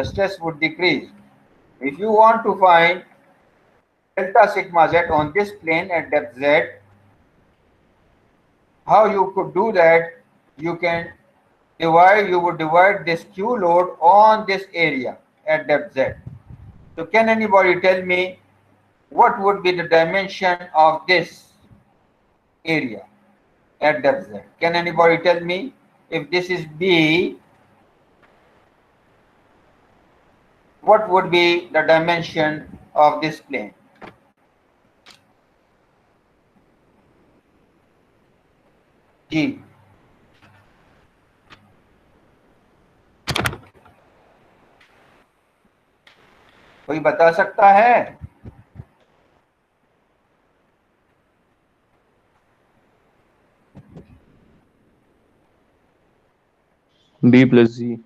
the stress would decrease. If you want to find delta sigma z on this plane at depth z, how you could do that? You would divide this Q load on this area at depth z. So can anybody tell me what would be the dimension of this area at depth z? Can anybody tell me if this is B, what would be the dimension of this plane? जी, कोई बता सकता है? B plus Z.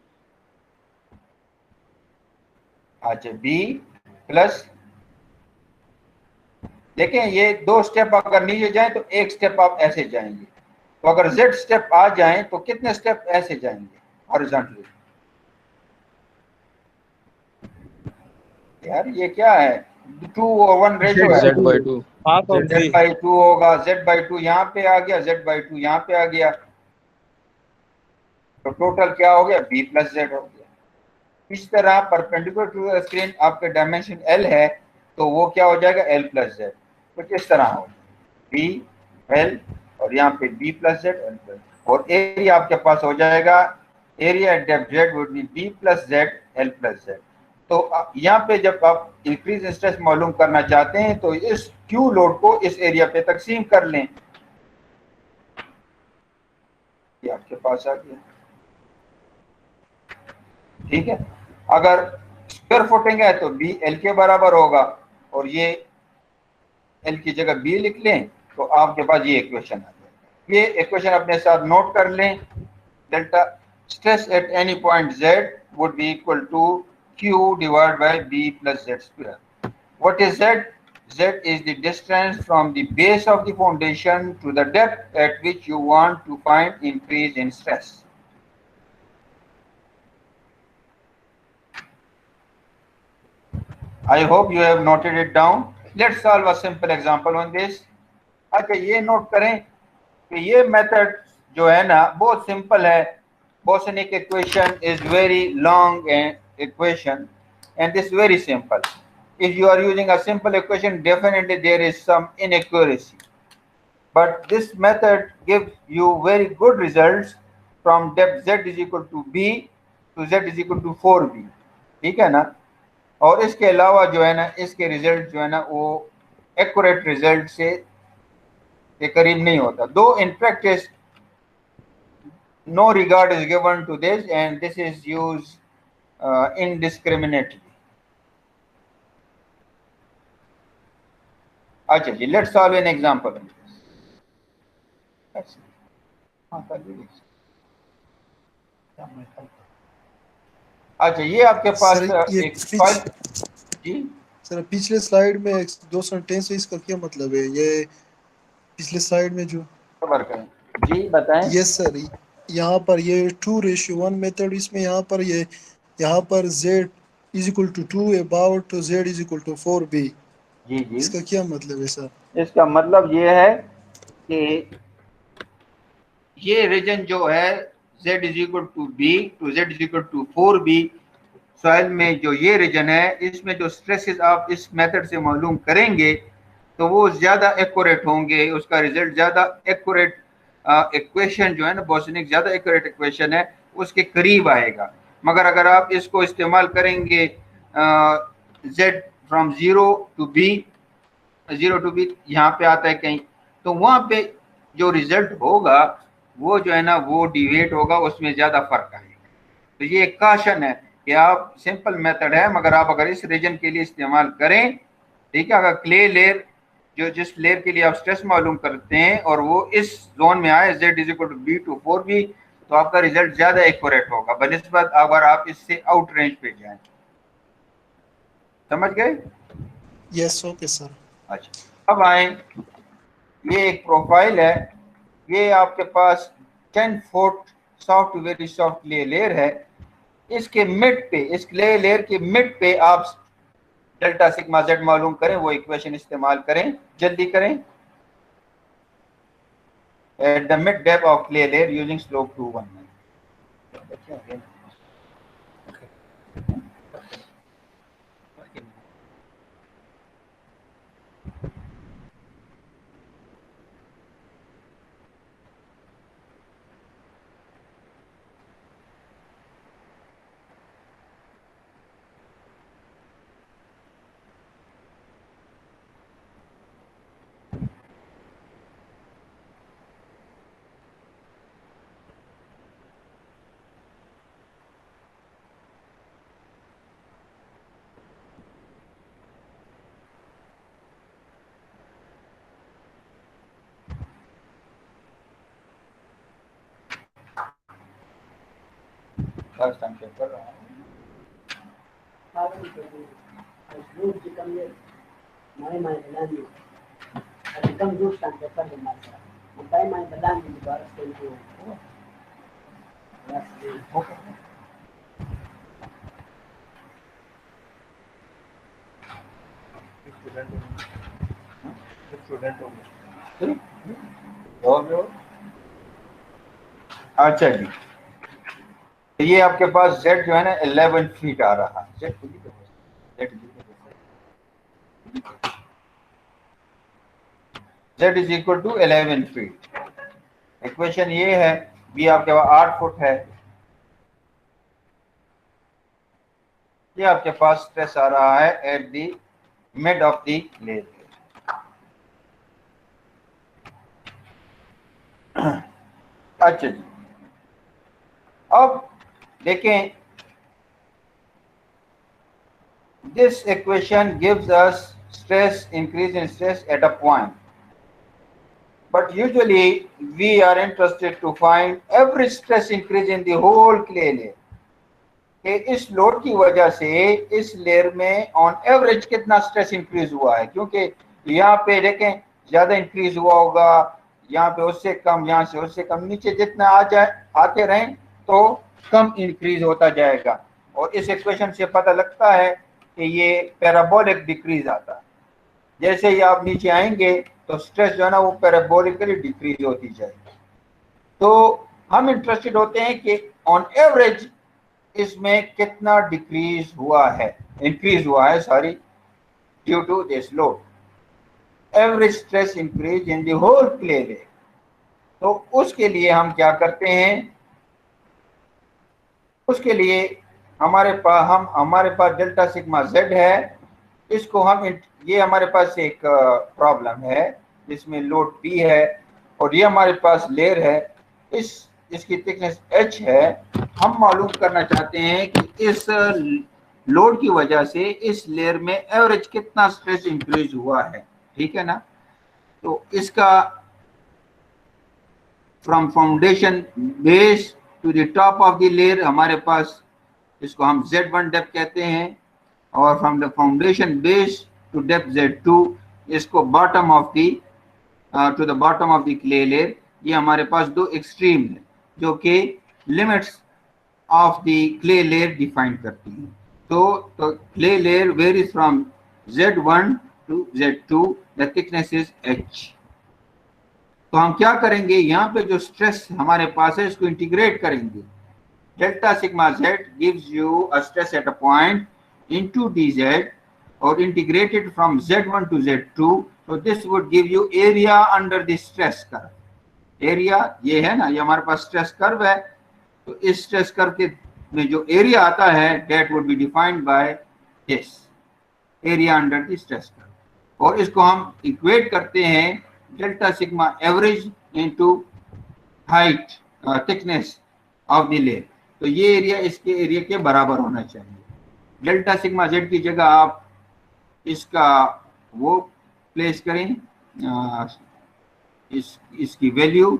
अच्छा, B plus, देखें ये दो step अगर नीचे जाएं तो एक स्टेप आप ऐसे जाएंगे, तो अगर Z स्टेप आ जाएं तो कितने स्टेप ऐसे जाएंगे हॉरिजॉन्टली? यार ये क्या है, 2:1 रेशो है, Z by 2. Z/2 होगा, Z/2 यहाँ पे आ गया, Z/2 यहाँ पे आ गया, तो टोटल क्या हो गया? B प्लस Z हो गया। इस तरह परपेंडिकुलर टू स्क्रीन आपके डायमेंशन L है तो वो क्या हो जाएगा? L plus Z। कुछ इस तरह हो, B L और यहाँ पे B plus Z L plus, और एरिया आपके पास हो जाएगा, area at depth Z would be B plus Z L plus Z। तो यहाँ पे जब आप इंक्रीज स्ट्रेस मालूम करना चाहते हैं तो इस Q लोड को इस एरिया पे तकसीम कर लें, ये आपके पास आ गया, ठीक है। अगर स्क्वायर फुटिंग है तो B L के बराबर होगा, और ये L की जगह B लिख लें तो आपके पास ये इक्वेशन आ जाएगा। ये इक्वेशन अपने साथ नोट कर लें, delta stress at any point Z would be equal to Q divided by B plus Z square. What is Z? Z is the distance from the base of the foundation to the depth at which you want to find increase in stress. I hope you have noted it down. Let's solve a simple example on this. अच्छा, ये note करें कि ये method जो है ना बहुत simple है. Bosonic equation is very long equation, and this is very simple. If you are using a simple equation, definitely there is some inaccuracy. But this method gives you very good results from depth Z is equal to B to Z is equal to 4B. ठीक है ना? और इसके अलावा जो है ना इसके रिजल्ट जो है ना वो एक्यूरेट रिजल्ट से के करीब नहीं होता. दो in practice no regard is given to this, and this is used indiscriminately. अच्छा जी, let's solve an example. अच्छा, ये आपके पास एक फाइल जी सर, पिछले स्लाइड में दो सेंटेंस है, इसका क्या मतलब है? ये पिछले स्लाइड में जो कवर करें जी, बताएं. यस सर, यहाँ पर ये 2:1 मेथड, इसमें यहाँ पर Z is equal to 2 about Z is equal to 4B. जी जी, इसका क्या मतलब है सर? इसका मतलब ये है कि ये रीजन जो है Z is equal to B to Z is equal to 4B, soil में जो ये रीजन है इसमें जो स्ट्रेसेस आप इस मेथड से मालूम करेंगे तो वो ज़्यादा एक्यूरेट होंगे, उसका रिजल्ट ज़्यादा एक्यूरेट इक्वेशन जो है ना बोसनिक ज़्यादा एक्यूरेट इक्वेशन है उसके करीब आएगा. मगर अगर आप इसको इस्तेमाल करेंगे Z फ्रॉम 0 to B यहाँ पे आता है कहीं, तो वहाँ पे जो रिजल्ट होगा वो जो है ना वो डिवेट होगा, उसमें ज़्यादा फर्क आएगा. तो ये एक काशन है कि आप सिंपल मेथड है मगर आप अगर इस रीजन के लिए इस्तेमाल करें, ठीक है, अगर क्ले लेयर जो जिस लेयर के लिए आप स्ट्रेस मालूम करते हैं और वो इस जोन में आए Z is equal to B to 4B, तो आपका रिजल्ट ज़्यादा एक्यूरेट होगा बनिस्बत अगर आप इससे आउट रेंज पे जाएं. समझ गए? Yes, okay sir. अच्छा, अब आए, ये एक प्रोफाइल है, ये आपके पास 10 foot soft very soft layer है. इसके मिड पे, इस क्ले लेयर के मिड पे आप डेल्टा सिग्मा जेड मालूम करें, वो इक्वेशन इस्तेमाल करें, जल्दी करें। At the mid depth of clay layer using slope 219। First time check कर रहा हूँ। अच्छा जी, ये आपके पास z जो है ना 11 फीट आ रहा है। z is equal to 11 feet. Equation ये है, b आपके पास 8 फुट है। ये आपके पास स्ट्रेस आ रहा है eight the mid of the layer. अच्छा जी, अब देखें, this equation gives us stress increase in stress at a point, but usually we are interested to find average stress increase in the whole clay layer, कि इस load की वजह से इस layer में ऑन एवरेज कितना स्ट्रेस इंक्रीज हुआ है, क्योंकि यहाँ पे देखें ज्यादा इंक्रीज हुआ होगा, यहाँ पे उससे कम, यहाँ से उससे कम, नीचे जितना आ जाए आते रहें तो कम इंक्रीज होता जाएगा। और इस इक्वेशन से पता लगता है कि ये पैराबोलिक डिक्रीज आता है। जैसे ही आप नीचे आएंगे तो स्ट्रेस जो है ना वो पैराबोलिकली डिक्रीज होती जाएगी। तो हम इंटरेस्टेड होते हैं कि ऑन एवरेज इसमें कितना डिक्रीज हुआ है, इंक्रीज हुआ है, sorry, due to this load, average stress increase in the whole clay layer. तो उसके लिए हम क्या करते हैं, उसके लिए हमारे पास डेल्टा सिग्मा जेड है। इसको हम, ये हमारे पास एक प्रॉब्लम है जिसमें लोड पी है और ये हमारे पास लेयर है, इसकी थिकनेस h है। हम मालूम करना चाहते हैं कि इस लोड की वजह से इस लेयर में एवरेज कितना स्ट्रेस इंक्रीज हुआ है, ठीक है ना। तो इसका from foundation base to the top of the layer हमारे पास, इसको हम Z1 डेप्थ कहते हैं, और from the foundation base to depth Z2, इसको bottom of the to the bottom of the clay layer. ये हमारे पास दो एक्सट्रीम है जो कि limits of the clay layer define करती हैं। तो clay layer varies from Z1 to Z2, the thickness is h। तो हम क्या करेंगे, यहाँ पे जो स्ट्रेस हमारे पास है इसको इंटीग्रेट करेंगे। Delta sigma z gives you a stress at a point into dz और integrated from Z1 to Z2, so this would give you area under the stress curve। Area ये है ना, ये हमारे पास स्ट्रेस कर्व है, तो इस स्ट्रेस कर्व के में जो एरिया आता है that would be defined by this area under the stress curve. और इसको हम इक्वेट करते हैं delta sigma average into height thickness of the layer. तो ये एरिया इसके एरिया के बराबर होना चाहिए। डेल्टा सिग्मा जेड की जगह आप इसका वो प्लेस करें, इसकी value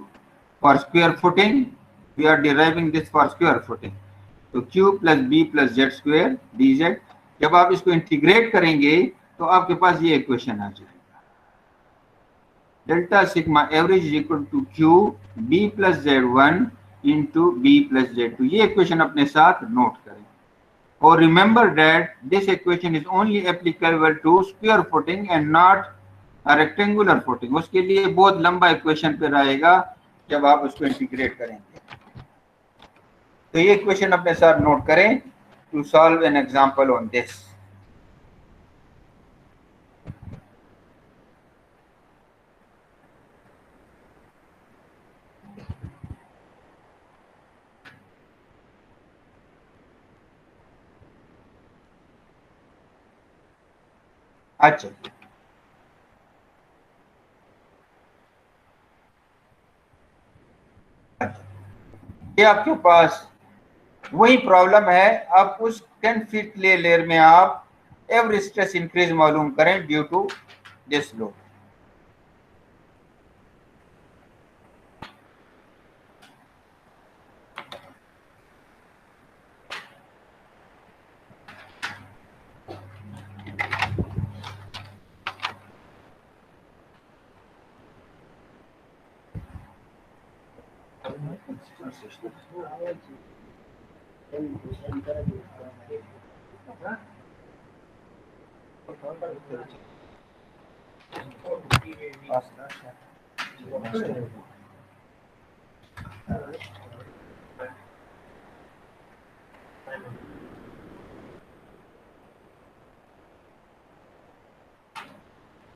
for square footing, we are deriving this for square footing. तो q plus b plus z square dz, जब आप इसको इंटीग्रेट करेंगे तो आपके पास ये इक्वेशन आ जाएगा। Delta sigma average is equal to q b plus z1 into b plus z2। ये इक्वेशन अपने साथ नोट करें और remember that this equation is only applicable to square footing and not rectangular footing. उसके लिए बहुत लंबा इक्वेशन पे रहेगा जब आप उसको इंटीग्रेट करेंगे। तो ये इक्वेशन अपने साथ नोट करें to solve an example on this. अच्छा, ये आपके पास वही प्रॉब्लम है। अब उस 10 फीट लेयर में आप एवरेज स्ट्रेस इंक्रीज मालूम करें ड्यू टू दिस लोड।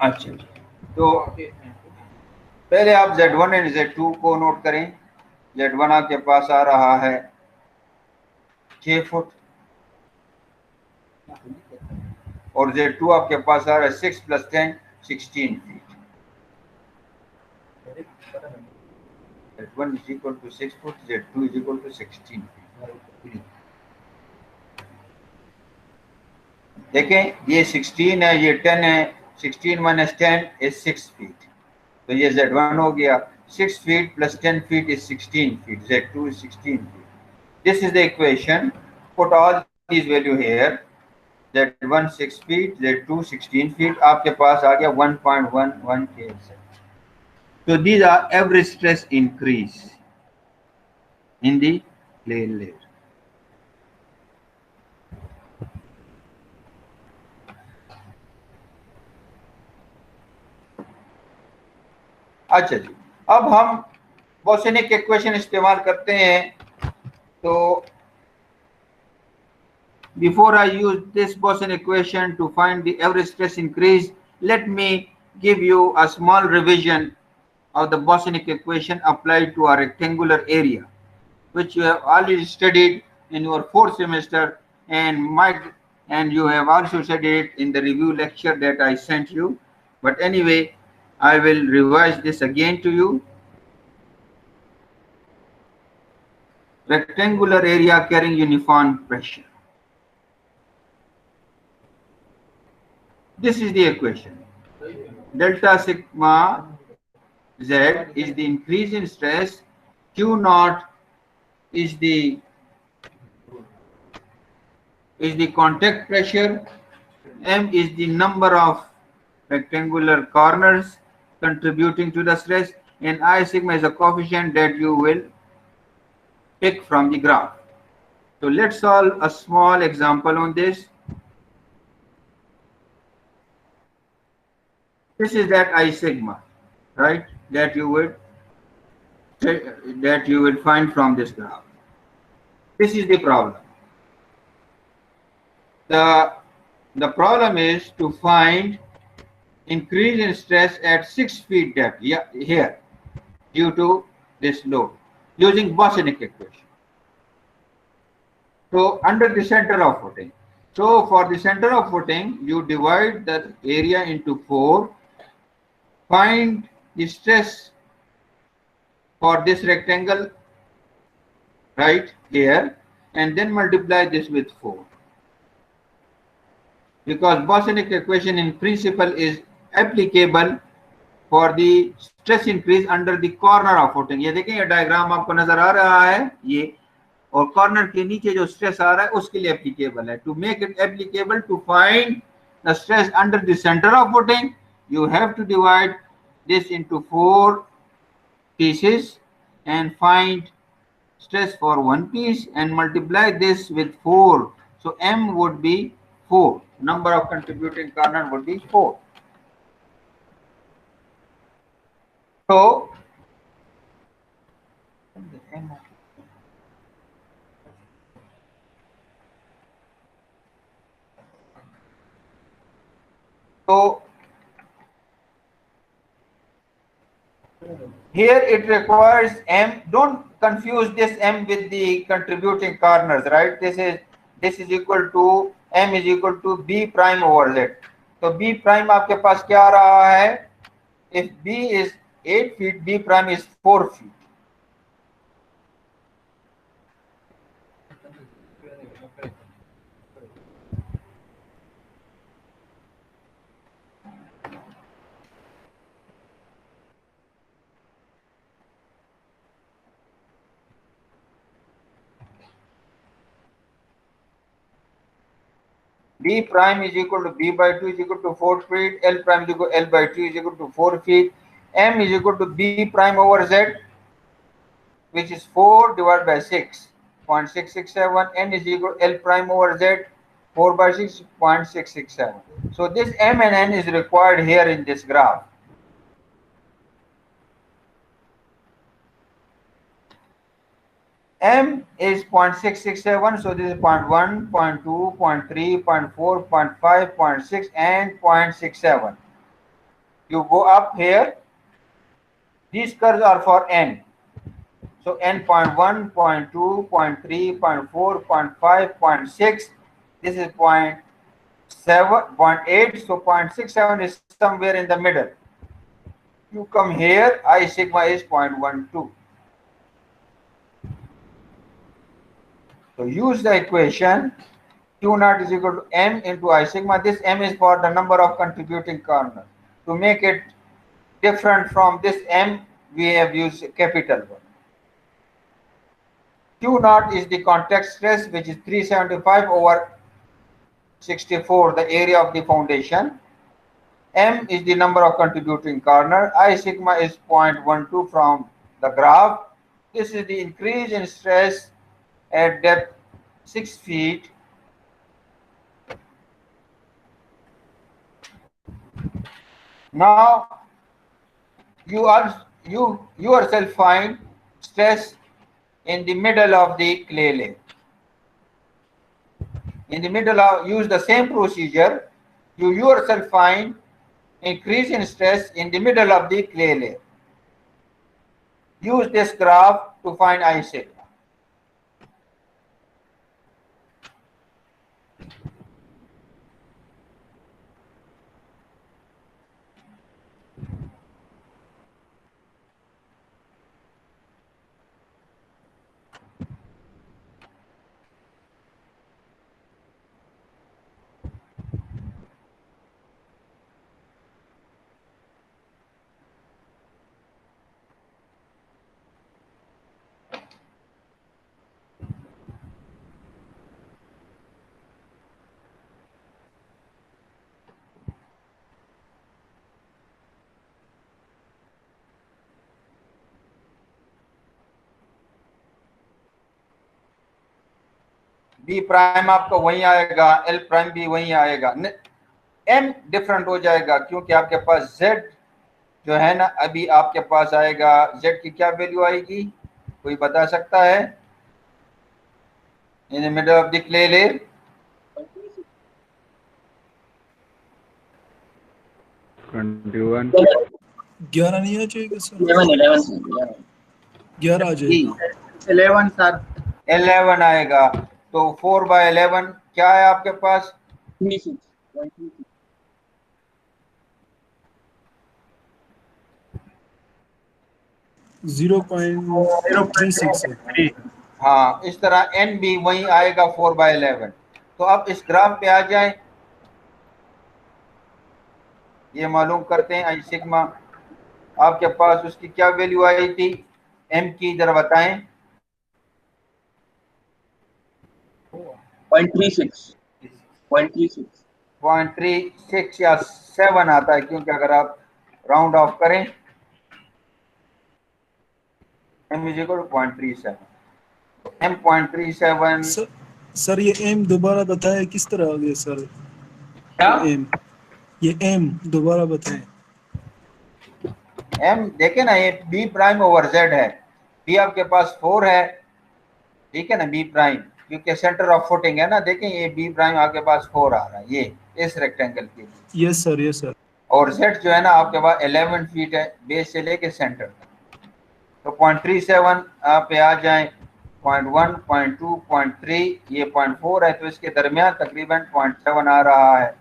अच्छा, तो पहले आप Z1 एंड Z2 को नोट करें। Z1 आपके पास आ रहा है 6 फुट और Z2 आपके पास आ रहा है 6 + 10 16 feet. Z1 = 6 foot, Z2 = 16 feet. देखें ये 16 है, ये 10 है, 16 - 10 is 6 फीट। तो ये Z1 हो गया। 6 feet + 10 feet is 16 feet. Z2 is 16 feet. This is the equation. Put all these value here. Z1 6 feet, Z2 16 feet. आपके पास आ गया 1.11 kSec. So these are average stress increase in the plane layer. अच्छा जी, अब हम बोसेनिक equation इस्तेमाल करते हैं। तो before I use this Bosenic equation to find the average stress increase, let me give you a small revision of the Bosenic equation applied to a rectangular area, which you have already studied in your 4th semester and you have also studied it in the review lecture that I sent you. But anyway, I will revise this again to you. Rectangular area carrying uniform pressure. This is the equation. Delta sigma Z is the increase in stress. Q naught is the contact pressure. M is the number of rectangular corners contributing to the stress, and I sigma is a coefficient that you will pick from the graph. So let's solve a small example on this. This is that I sigma, right? That you will find from this graph. This is the problem. The problem is to find increase in stress at 6 feet depth here due to this load using Bosenic equation. So under the center of footing. So for the center of footing, you divide the area into 4. Find the stress for this rectangle right here and then multiply this with 4. Because Bosenic equation in principle is applicable for the stress increase under the corner of footing. ये देखें, ये diagram आपको नजर आ रहा है ये, और corner के नीचे जो स्ट्रेस आ रहा है उसके लिए एप्लीकेबल है। To make it applicable to find the stress under the centre of footing, you have to divide this into 4 pieces and find stress for one piece and multiply this with 4. So M would be 4. Number of contributing corner would be 4. So here it requires M. Don't confuse this M with the contributing corners, right? This is equal to M is equal to B prime over Z. तो B prime आपके पास क्या आ रहा है? If B is 8 feet, B prime is 4 feet. B prime is equal to B by 2 is equal to 4 feet. L prime is equal to L by 2 is equal to 4 feet. M is equal to B prime over Z, which is 4 divided by 6.667. N is equal to L prime over Z, 4 by 6.667. So this M and N is required here in this graph. M is 0.667, so this is 0.1, 0.2, 0.3, 0.4, 0.5, 0.6, and 0.67. You go up here, these curves are for N. So N 0.1, 0.2, 0.3, 0.4, 0.5, 0.6, this is 0.7, 0.8, so 0.67 is somewhere in the middle. You come here, I sigma is 0.12. So use the equation Q naught is equal to M into I sigma. This M is for the number of contributing corners. To make it different from this M, we have used capital one. Q naught is the contact stress, which is 375 over 64, the area of the foundation. M is the number of contributing corner. I sigma is 0.12 from the graph. This is the increase in stress at depth 6 feet. Now you yourself find stress in the middle of the clay layer. In the middle of, use the same procedure. You yourself find increase in stress in the middle of the clay layer. Use this graph to find I sigma. B prime आपका वहीं आएगा, L prime भी वहीं आएगा, am different हो जाएगा क्योंकि आपके पास जेड जो है ना, अभी आपके पास आएगा जेड की क्या वैल्यू आएगी, कोई बता सकता है? In the middle of the clay layer 21 11 नहीं आ जाएगा सर? 11 आ जी, जाएगा। 11 सर, 11 आएगा। तो 4 by 11 क्या है आपके पास? 0.36 है। हाँ, इस तरह n भी वहीं आएगा 4 by 11। तो अब इस ग्राफ पे आ जाए, ये मालूम करते हैं आई सिग्मा आपके पास उसकी क्या वैल्यू आई थी, m की जरा बताएं। 0.36 या 7 आता है, क्योंकि अगर आप राउंड ऑफ करें m is equal to 0.37। M.37 sir ये एम दोबारा बताए किस तरह आ गया सर? क्या ये एम दोबारा बताएं। M देखे ना, ये B प्राइम ओवर Z है, B आपके पास 4 है, ठीक है ना, B प्राइम, क्योंकि सेंटर ऑफ फुटिंग है ना, देखें ये B प्राइम आपके पास 4 आ रहा है, ये इस रेक्टेंगल के लिए। Yes sir, yes sir. और Z जो है ना आपके पास 11 फीट है, बेस से लेके सेंटर तक। तो 0.37 आप पे आ जाए, 0.1, 0.2, 0.3, ये 0.4 है, तो इसके दरमियान तकरीबन 0.7 आ रहा है,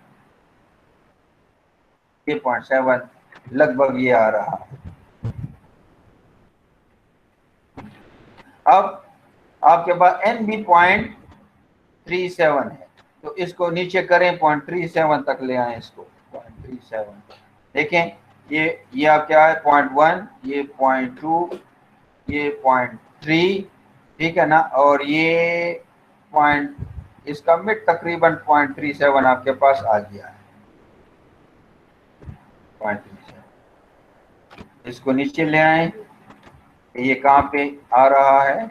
ये 0.7 लगभग ये आ रहा है। अब आपके पास एन भी 0.37 है, तो इसको नीचे करें, 0.37 तक ले आए इसको, 0.37 देखें, ये आप क्या है, 0.1, ये 0.2, ये 0.3, ठीक है ना, और ये पॉइंट, इसका मिड तकरीबन 0.37 आपके पास आ गया है, 0.37। इसको नीचे ले आए, ये कहाँ पे आ रहा है,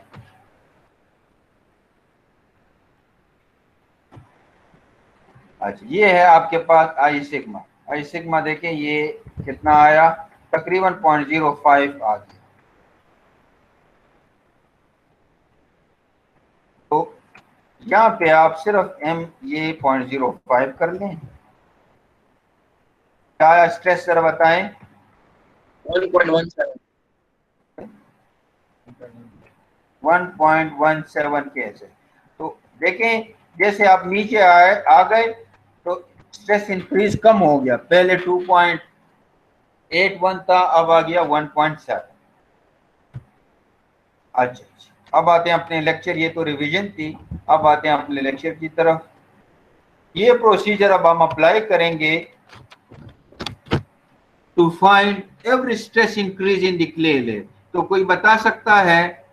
अच्छा ये है आपके पास आई सिग्मा। आई सिग्मा देखें ये कितना आया, तकरीबन 0.05 आ गया। तो यहाँ पे आप सिर्फ m ये 0.05 कर लें। क्या स्ट्रेस जरा बताएं? 1.17। 1.17 कैसे? तो देखें जैसे आप नीचे आ गए तो स्ट्रेस इंक्रीज कम हो गया, पहले 2.81 था, अब आ गया 1.7। अच्छा, अब आते हैं अपने लेक्चर, ये तो रिवीजन थी, अब आते हैं अपने लेक्चर की तरफ। ये प्रोसीजर अब हम अप्लाई करेंगे to find every stress increase in the clay layer. तो कोई बता सकता है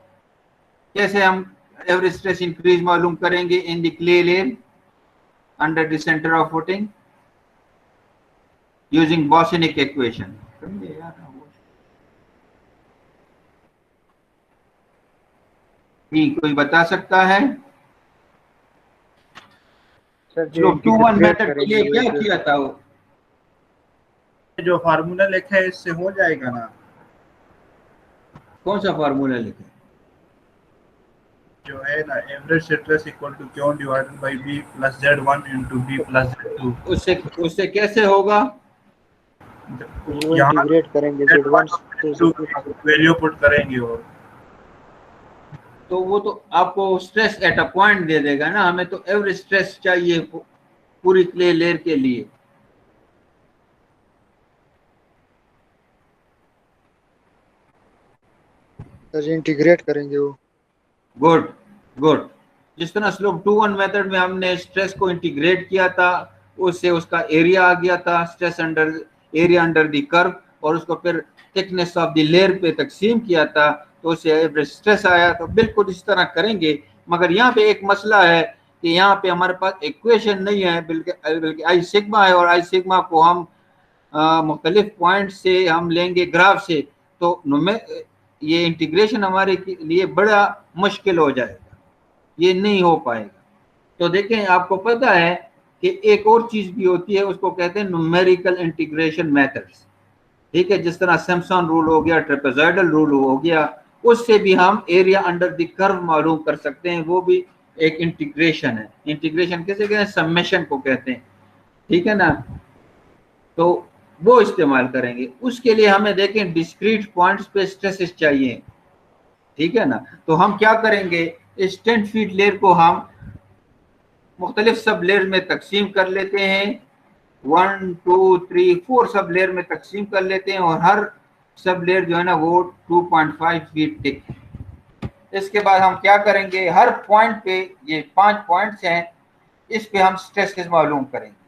कैसे हम एवरेज स्ट्रेस इंक्रीज मालूम करेंगे in the clay layer under the centre of footing using Boussinesq equation? कोई बता सकता है? सर जो 2-1 मेथड के लिए क्या किया था वो? जो फार्मूला लिखा है इससे हो जाएगा ना? कौन सा फार्मूला लिखे? जो है ना, average stress equal to q divided by b plus Z1 into b plus Z2। उससे कैसे होगा? यहाँ इंटीग्रेट करेंगे, Z1 वैल्यू पुट करेंगे, और तो वो तो आपको स्ट्रेस एट अ पॉइंट दे देगा ना, हमें तो एवरेज स्ट्रेस चाहिए पूरी क्ले लेयर के लिए। सर इंटीग्रेट करेंगे वो। Good good. जिस तरह स्लोप 2-1 मेथड में हमने स्ट्रेस को इंटीग्रेट किया था, उससे उसका एरिया आ गया था, stress under area under the curve, और उसको फिर थिकनेस ऑफ द लेयर पे तकसीम किया था, तो उससे एवरेज स्ट्रेस आया। तो बिल्कुल इस तरह करेंगे, मगर यहाँ पे एक मसला है कि यहाँ पे हमारे पास इक्वेशन नहीं है, बल्कि आई सिग्मा है, और आई सिग्मा को हम मुख्तलिफ पॉइंट से हम लेंगे ग्राफ से, तो ये इंटीग्रेशन हमारे लिए बड़ा मुश्किल हो जाएगा, ये नहीं हो पाएगा। तो देखें, आपको पता है कि एक और चीज भी होती है, उसको कहते हैं न्यूमेरिकल इंटीग्रेशन मेथड्स, ठीक है, जिस तरह सैमसन रूल हो गया, ट्रेपेजॉइडल रूल हो गया, उससे भी हम एरिया अंडर द कर्व मालूम कर सकते हैं, वो भी एक इंटीग्रेशन है। इंटीग्रेशन कैसे कहते हैं? समेशन को कहते हैं, ठीक है ना। तो वो इस्तेमाल करेंगे, उसके लिए हमें देखें डिस्क्रीट पॉइंट्स पे स्ट्रेसेस चाहिए, ठीक है ना। तो हम क्या करेंगे, इस 10 फीट लेयर को हम मुख्तलिफ सब लेयर में तकसीम कर लेते हैं, 1 2 3 4 सब लेयर में तकसीम कर लेते हैं, और हर सब लेयर जो है ना वो 2.5 फीट थिक है। इसके बाद हम क्या करेंगे, हर पॉइंट पे, ये 5 पॉइंट्स हैं, इस पे हम स्ट्रेसेस मालूम करेंगे।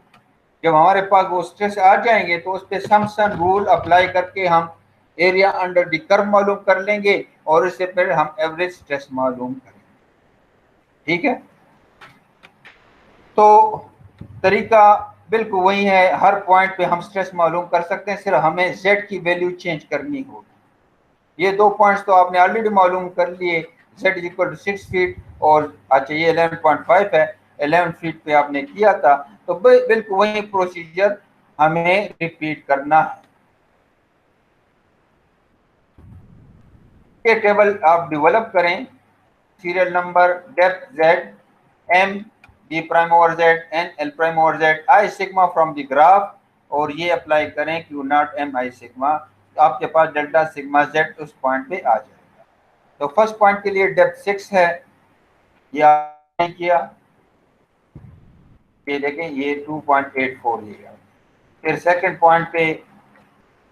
जब हमारे पास वो स्ट्रेस आ जाएंगे तो उस पर सैमसन रूल अप्लाई करके हम एरिया अंडर द कर्व मालूम कर लेंगे, और इससे फिर हम एवरेज स्ट्रेस मालूम करेंगे, ठीक है। तो तरीका बिल्कुल वही है, हर पॉइंट पे हम स्ट्रेस मालूम कर सकते हैं, सिर्फ हमें Z की वैल्यू चेंज करनी होगी। ये 2 पॉइंट्स तो आपने ऑलरेडी मालूम कर लिए, z is equal to 6 feet और अच्छा ये 11.5 है, 11 फीट पे आपने किया था, तो बिल्कुल वही प्रोसीजर हमें रिपीट करना है। ये टेबल आप डेवलप करें, serial number, depth z, m b prime over z, n l prime over z, i sigma from the graph, और ये अप्लाई करें q not m i sigma, तो आपके पास डेल्टा सिग्मा z उस पॉइंट पे आ जाएगा। तो फर्स्ट पॉइंट के लिए डेप्थ 6 है, ये आपने किया, ये देखें ये 2.84 लिया। फिर सेकंड पॉइंट पे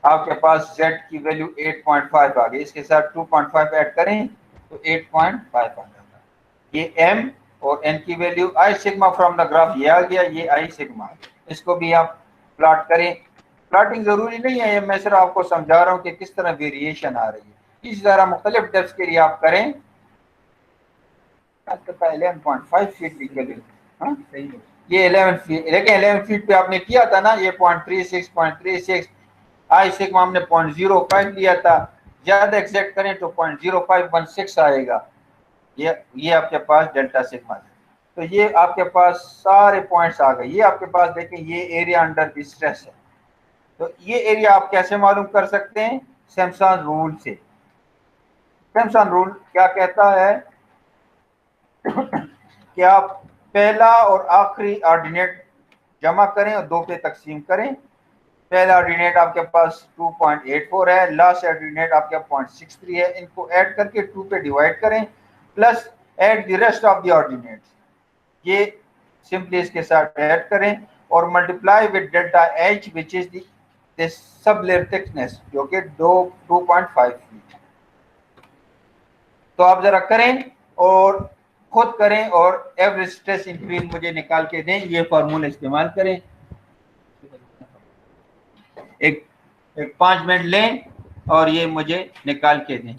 आपके पास z की वैल्यू 8.5 आ गई, इसके साथ 2.5 ऐड करें तो 8.5 आ जाता है। ये m और n की value i sigma from the graph ये आ गया, ये i सिग्मा, इसको भी आप प्लॉट करें। प्लॉटिंग जरूरी नहीं है, ये मैं सिर्फ आपको समझा रहा हूँ कि किस तरह वेरिएशन आ रही है। इस तरह मुख्तलिफ डेप्थ के लिए आप करें। 11.5 फीट की वैल्यू, हाँ सही है, ये 11 फीट, लेकिन 11 फीट पे आपने किया था ना, ये 0.36 आई सिग्मा हमने 0.05 लिया था, ज्यादा एग्जैक्ट करें तो 0.0516 आएगा। ये आपके पास डेल्टा सिग्मा है। तो ये आपके पास सारे पॉइंट्स आ गए। ये आपके पास देखें, ये एरिया अंडर स्ट्रेस है। तो ये एरिया आप कैसे मालूम कर सकते हैं? सैमसन रूल से। सैमसन रूल क्या कहता है कि आप पहला और आखिरी ऑर्डिनेट जमा करें और 2 पे तकसीम करें। पहला ऑर्डिनेट आपके पास 2.84 है, लास्ट ऑर्डिनेट आपके 0.63 है, इनको ऐड करके 2 पे डिवाइड करें, plus add the rest of the ordinates, ये सिंपली इसके साथ ऐड करें और multiply with delta H which is the sub layer thickness, जो कि 2.5 फीट। तो आप जरा करें और खुद करें और एवरेज स्ट्रेस इंक्रीज मुझे निकाल के दें, ये फार्मूला इस्तेमाल करें। एक 5 मिनट लें और ये मुझे निकाल के दें।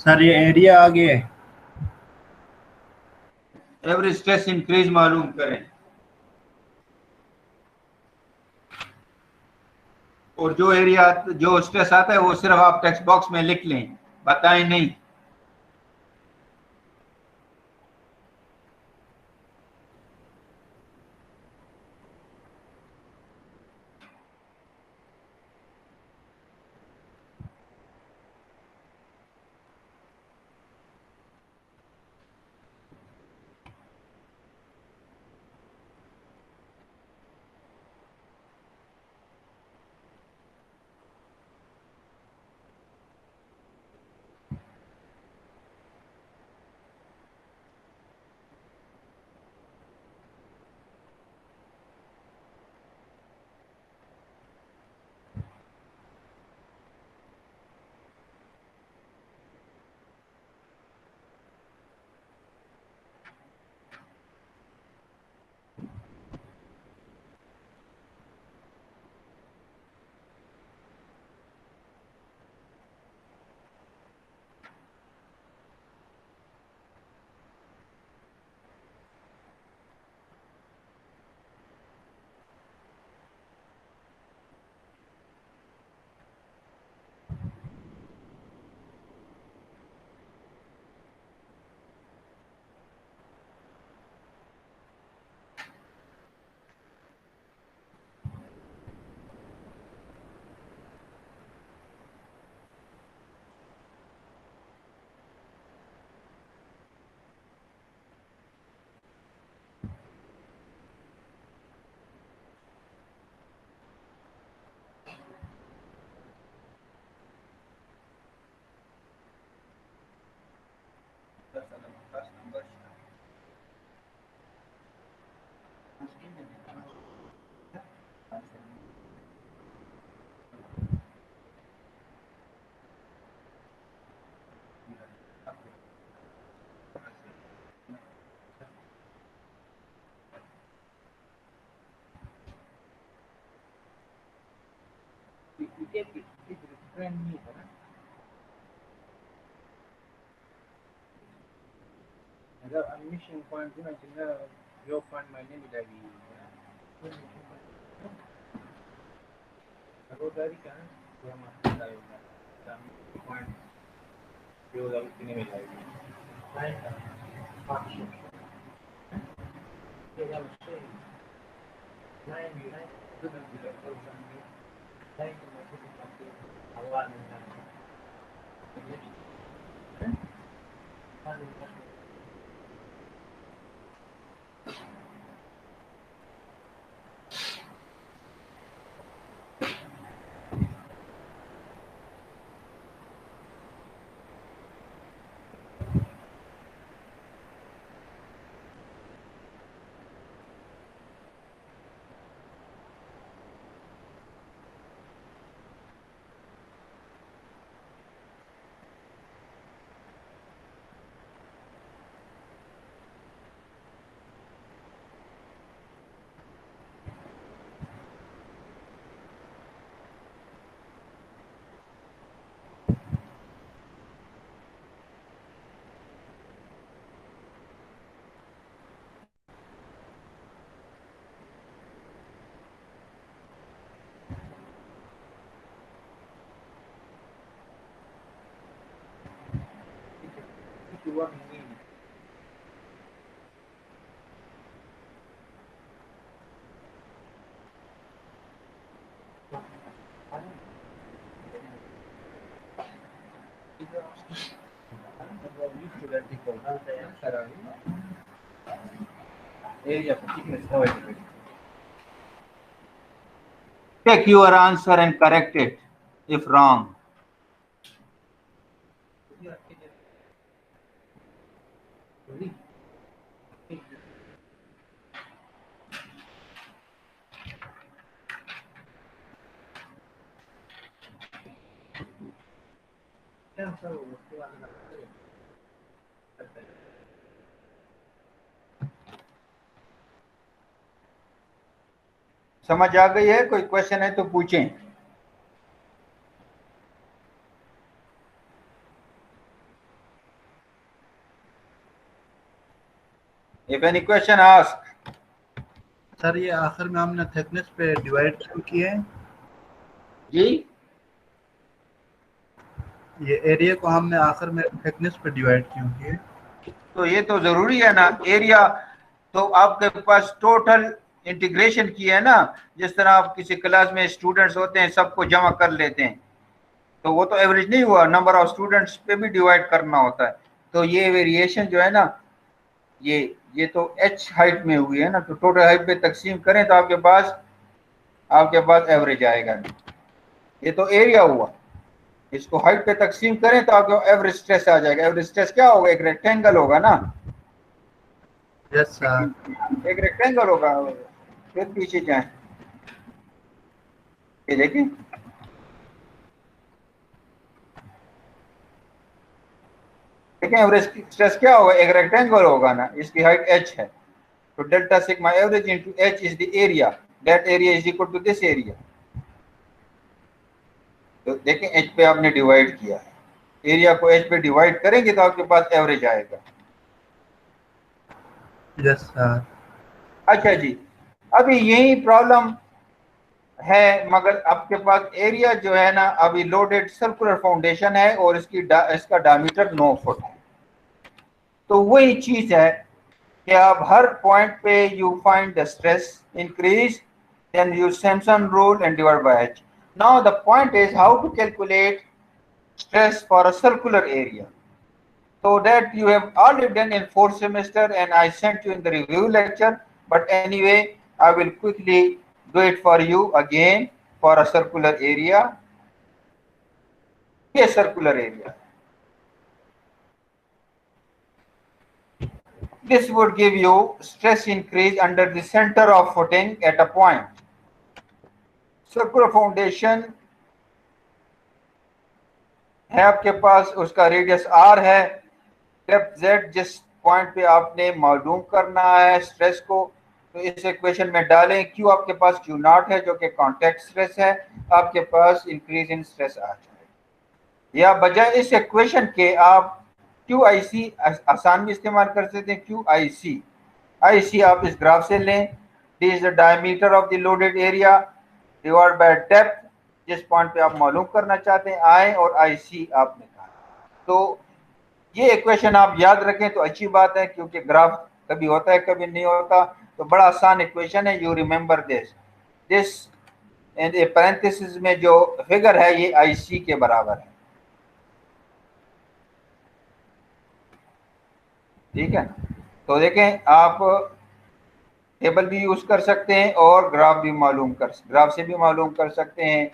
सर ये एरिया आ गया है। एवरेज स्ट्रेस इंक्रीज मालूम करें और जो एरिया जो स्ट्रेस आता है वो सिर्फ आप टेक्स्ट बॉक्स में लिख लें, बताएं नहीं। admission point tu nanti na your point mana ni lagi. Kalau dari kan dia masih tahu kan. Dan point dia lagi sini lagi. Lain kan. Function. Dia yang sih. Lain ni lain. Tu nanti dia kalau sampai lain macam tu awal ni kan. Keluar ni. Check your answer and correct it if wrong. समझ आ गई है? कोई question है तो पूछें। If any question, ask. Sir ये आखिर में हमने थिकनेस पे डिवाइड क्यों किए हैं? जी, ये एरिया को हमने आखिर में थिकनेस पे डिवाइड क्यों किए? तो ये तो जरूरी है ना। एरिया तो आपके पास टोटल इंटीग्रेशन की है ना, जिस तरह आप किसी क्लास में स्टूडेंट्स होते हैं सबको जमा कर लेते हैं, तो वो तो एवरेज नहीं हुआ, नंबर ऑफ स्टूडेंट्स पे भी डिवाइड करना होता है। तो ये वेरिएशन जो है ना, ये तो h हाइट में हुई है ना, तो टोटल हाइट पे तकसीम करें तो आपके पास एवरेज आएगा। ये तो एरिया हुआ, इसको हाइट पे तकसीम करें तो आपको एवरेज स्ट्रेस आ जाएगा। एवरेज स्ट्रेस क्या होगा? एक रेक्टेंगल होगा ना। Yes sir. एक रेक्टेंगल होगा। फिर पीछे जाएं, ये देखिए, देखें एवरेज स्ट्रेस क्या होगा? एक रेक्टेंगल होगा ना, इसकी हाइट h है, तो delta sigma average into h is the area, that area is equal to this area. तो देखें h पे आपने डिवाइड किया है, एरिया को h पे डिवाइड करेंगे तो आपके पास एवरेज आएगा। Yes sir. अच्छा जी, अभी यही प्रॉब्लम है, मगर आपके पास एरिया जो है ना, अभी लोडेड सर्कुलर फाउंडेशन है और इसका डायमीटर 9 फुट है। तो वही चीज है कि आप हर पॉइंट पे you find the stress increase, then use Simpson rule and divide by h. Now the point is how to calculate stress for a circular area. So that you have already done in 4th semester and I sent you in the review lecture, but anyway I will quickly do it for you again for a circular area. A circular area. This would give you stress increase under the center of footing at a point. Circular foundation है आपके पास, उसका radius r है, depth z, जिस point पे आपने मालूम करना है स्ट्रेस को, तो इस इक्वेशन में डालें, क्यू आपके पास क्यू नॉट है जो कि कॉन्टेक्ट स्ट्रेस है, आपके पास इंक्रीज इन स्ट्रेस आ जाए। या बजाय इस इक्वेशन के आप क्यू आई सी आसान भी इस्तेमाल कर सकते हैं। क्यू आई सी आप इस ग्राफ से लें, D is the diameter of the loaded area divide by depth, जिस पॉइंट पे आप मालूम करना चाहते हैं, आई और आई सी आपने कहा। तो ये इक्वेशन आप याद रखें तो अच्छी बात है, क्योंकि ग्राफ कभी होता है कभी नहीं होता। तो बड़ा आसान इक्वेशन है, you remember this and A parenthesis में जो फिगर है ये आई सी के बराबर है, ठीक है। तो देखें, आप टेबल भी यूज कर सकते हैं और ग्राफ से भी मालूम कर सकते हैं।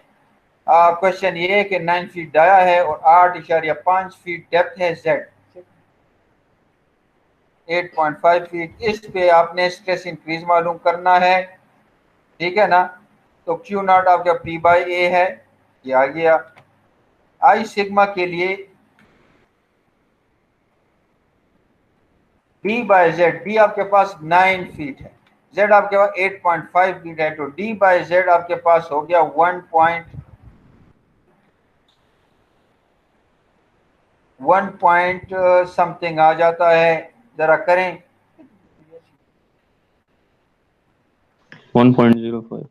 क्वेश्चन ये है कि 9 फीट डाया है और 8.5 फीट डेप्थ है जेड, 8.5 फीट। इस पे आपने स्ट्रेस इंक्रीज मालूम करना है, ठीक है ना। तो क्यू नॉट आपका पी बाई ए है, ये आ गया। आई सिग्मा के लिए डी बाय जेड, डी आपके पास 9 फीट है, जेड आपके पास 8.5 फीट है, तो डी बाय जेड आपके पास हो गया 1 समथिंग आ जाता है, जरा करें 1.05।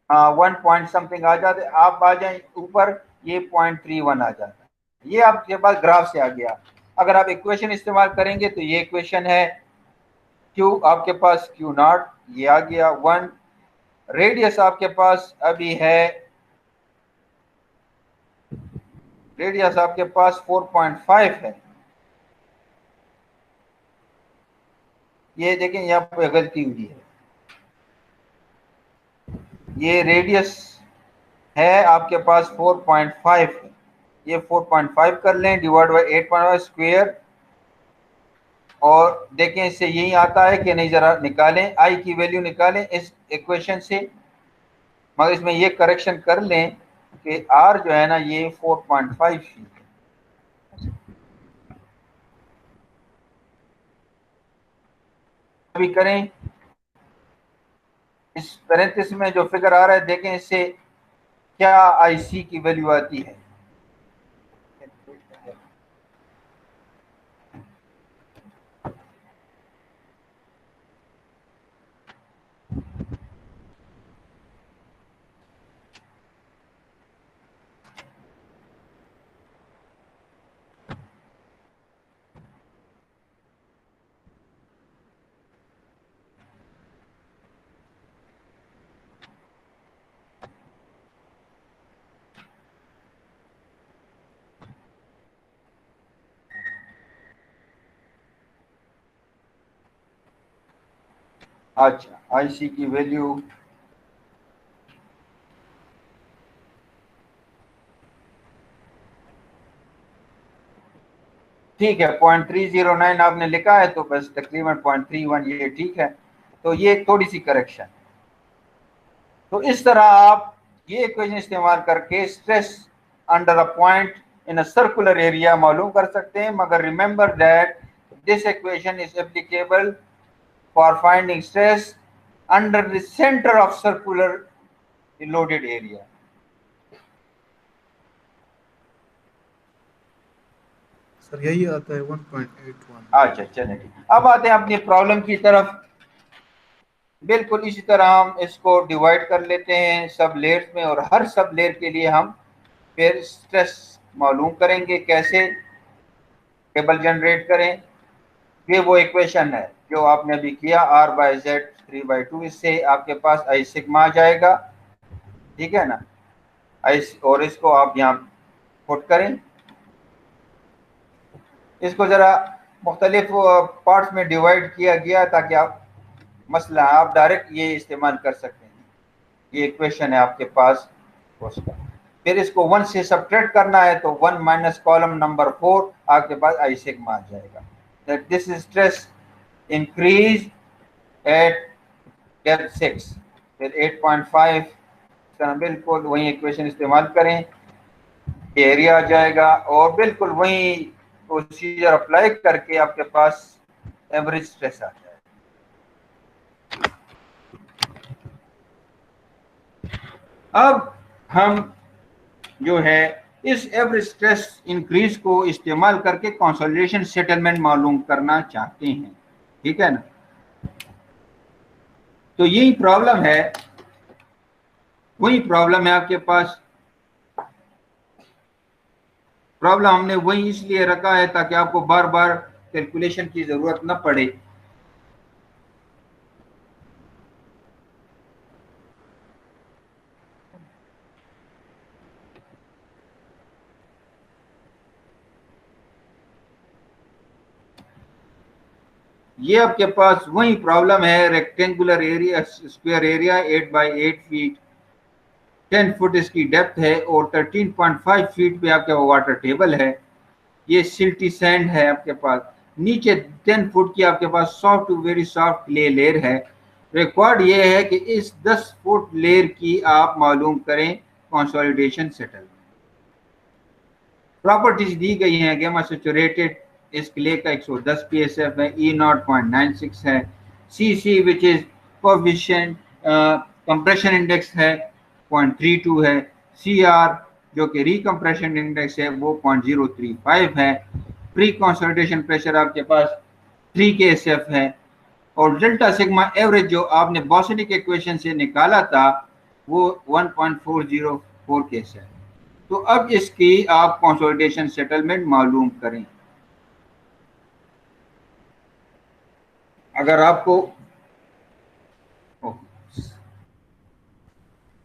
हाँ 1 समथिंग आ जाते, आप आ जाए ऊपर, ये 0.31 आ जाता है। ये आपके पास ग्राफ से आ गया। अगर आप इक्वेशन इस्तेमाल करेंगे तो ये इक्वेशन है, क्यू आपके पास क्यू नॉट ये आ गया 1, रेडियस आपके पास अभी है, रेडियस आपके पास 4.5 है। ये देखें यहाँ पे गलती हुई है, ये रेडियस है आपके पास 4.5 है, ये 4.5 कर लें डिवाइड बाई 8.5 स्क्वायर, और देखें इससे यही आता है कि नहीं, जरा निकालें, आई की वैल्यू निकालें इस इक्वेशन से। मगर इसमें ये करेक्शन कर लें कि आर जो है ना ये 4.5 फीट है। अभी करें, इस पैरेंथेसिस में जो फिगर आ रहा है देखें इससे क्या आई सी की वैल्यू आती है। अच्छा, आई सी की वैल्यू ठीक है 0.309 आपने लिखा है, तो बस तकरीबन 0.31 ये ठीक है। तो ये थोड़ी सी करेक्शन। तो इस तरह आप ये इक्वेशन इस्तेमाल करके stress under a point in a circular area मालूम कर सकते हैं। मगर remember that this equation is applicable for finding stress under the centre of circular loaded area. Sir यही आता है 1.81। अच्छा चलें ठीक। अब आते हैं अपनी प्रॉब्लम की तरफ। बिल्कुल इसी तरह हम इसको डिवाइड कर लेते हैं सब लेयर्स में, और हर सब लेयर के लिए हम फिर स्ट्रेस मालूम करेंगे कैसे, टेबल जनरेट करें। ये वो इक्वेशन है जो आपने अभी किया, r बाय जेड 3/2, इससे आपके पास आई सिग्मा आ जाएगा, ठीक है ना। आई, और इसको आप यहाँ पुट करें, इसको ज़रा मुख्तलिफ पार्ट्स में डिवाइड किया गया ताकि आप मसला आप डायरेक्ट ये इस्तेमाल कर सकते हैं। ये इक्वेशन है आपके पास उसका, फिर इसको 1 से सब्ट्रैक्ट करना है तो 1 माइनस कॉलम नंबर 4 आपके पास आई सिग्मा आ जाएगा। That this is stress increase at depth 6, फिर 8.5, बिल्कुल वही इक्वेशन इस्तेमाल करें, एरिया आ जाएगा, और बिल्कुल वही प्रोसीजर अप्लाई करके आपके पास एवरेज स्ट्रेस आ जाएगा। अब हम जो है इस एवरेज स्ट्रेस इंक्रीज को इस्तेमाल करके कंसोलिडेशन सेटलमेंट मालूम करना चाहते हैं, ठीक है ना। तो यही प्रॉब्लम है, वही प्रॉब्लम है आपके पास। प्रॉब्लम हमने वही इसलिए रखा है ताकि आपको बार बार कैलकुलेशन की जरूरत न पड़े। ये आपके पास वही प्रॉब्लम है, rectangular area, square area 8 by 8 feet, 10 foot इसकी डेप्थ है और 13.5 फीट पे आपका वाटर टेबल है। ये सिल्टी सैंड है आपके पास, नीचे 10 फुट की आपके पास soft to very soft clay layer है। रिकॉर्ड ये है कि इस 10 फुट लेयर की आप मालूम करें कंसोलिडेशन सेटलमेंट। प्रॉपर्टीज दी गई हैं, गेमा सैचुरेटेड इस क्ले का 110 psf है, E नॉट 0.96 है, CC which is coefficient compression index है 0.32 है, CR जो कि रिकम्प्रेशन इंडेक्स है वो 0.035 है, प्री कंसोलिडेशन प्रेशर आपके पास 3 kSF है, और डेल्टा सिग्मा एवरेज जो आपने बॉसनिक इक्वेशन से निकाला था वो 1.404 kSF। तो अब इसकी आप कंसोलिडेशन सेटलमेंट मालूम करें। अगर आपको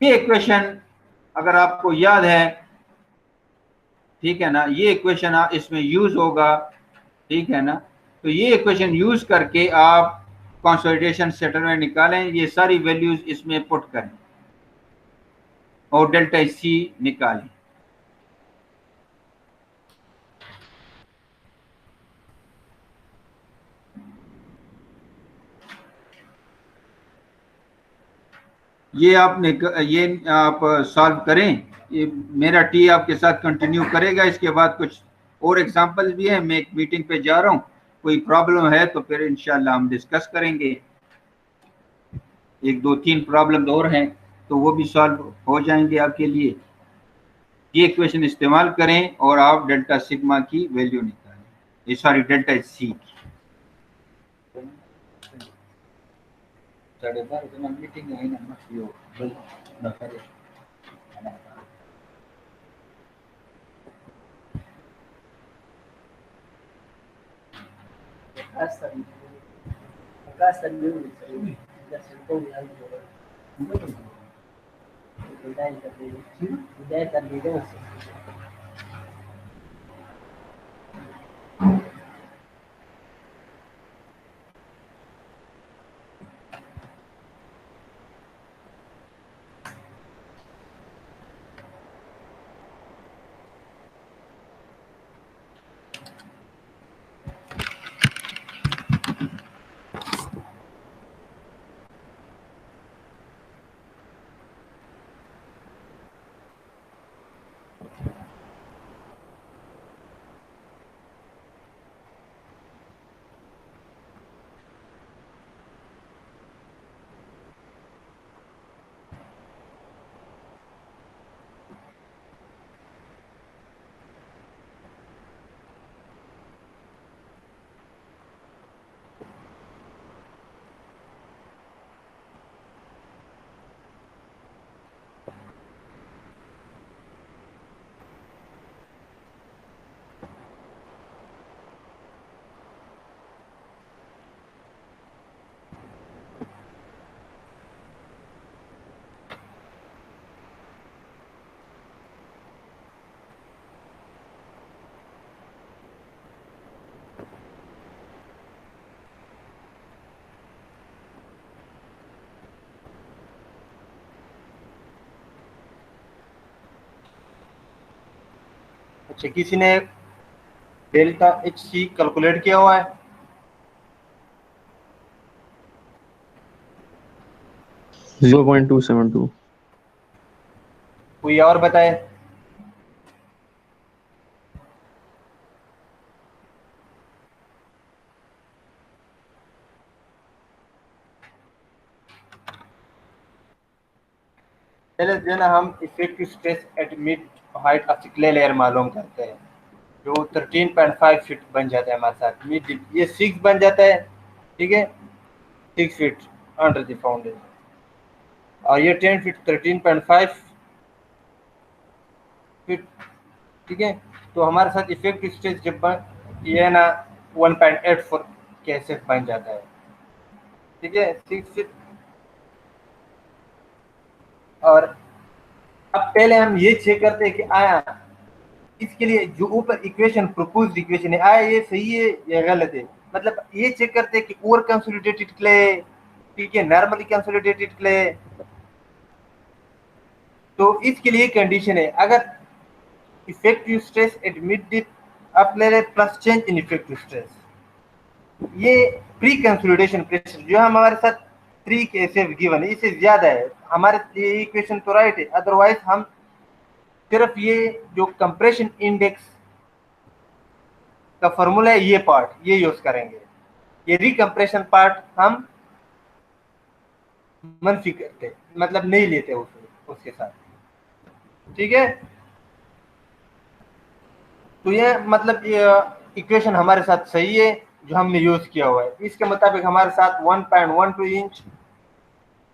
ये इक्वेशन अगर आपको याद है, ठीक है ना, ये इक्वेशन इसमें यूज होगा, ठीक है ना। तो ये इक्वेशन यूज करके आप कंसोलिडेशन सेटलमेंट निकालें, ये सारी वैल्यूज इसमें पुट करें और डेल्टा सी निकालें। ये आप सॉल्व करें, ये मेरा टी आपके साथ कंटिन्यू करेगा। इसके बाद कुछ और एग्जांपल्स भी हैं, मैं एक मीटिंग पे जा रहा हूँ, कोई प्रॉब्लम है तो फिर इंशाल्लाह हम डिस्कस करेंगे। एक दो तीन प्रॉब्लम और हैं तो वो भी सॉल्व हो जाएंगे आपके लिए। ये इक्वेशन इस्तेमाल करें और आप डेल्टा सिग्मा की वैल्यू निकालें, सॉरी डेल्टा सी की। मीटिंग है ना, अच्छा, किसी ने डेल्टा एच सी कैलकुलेट किया हुआ है? $0.272। कोई और बताए? पहले जो है ना हम effective stress at mid height of the clay layer मालूम करते हैं, जो 13.5 फीट बन जाता है हमारे साथ। मिड ये 6 बन जाता है, ठीक है, 6 फीट अंडर द फाउंडेशन, और ये 10 फीट 13.5 फीट, ठीक है। तो हमारे साथ इफेक्टिव स्ट्रेस जब ये है ना 1.84 कैसे बन जाता है, ठीक है, 6 फीट। और अब पहले हम ये चेक करते हैं कि आया इसके लिए जो ऊपर इक्वेशन प्रपोज्ड इक्वेशन है, आया ये सही है या गलत है। मतलब ये चेक करते हैं कि ओवर कंसोलिडेटेड क्ले, ठीक है, नॉर्मली कंसोलिडेटेड क्ले। तो इसके लिए कंडीशन है, अगर effective stress at mid depth of clay plus change in effective stress, ये प्री कंसोलिडेशन प्रेशर जो हमारे साथ 3 के ऐसे गिवन है, इससे ज्यादा है हमारे ये इक्वेशन तो राइट है। अदरवाइज हम सिर्फ ये जो कंप्रेशन इंडेक्स का फॉर्मूला है ये पार्ट ये यूज करेंगे, ये रिकम्प्रेशन पार्ट हम मनफी करते, मतलब नहीं लेते उसके साथ, ठीक है। तो ये मतलब ये इक्वेशन हमारे साथ सही है जो हमने यूज किया हुआ है। इसके मुताबिक हमारे साथ 1.12 इंच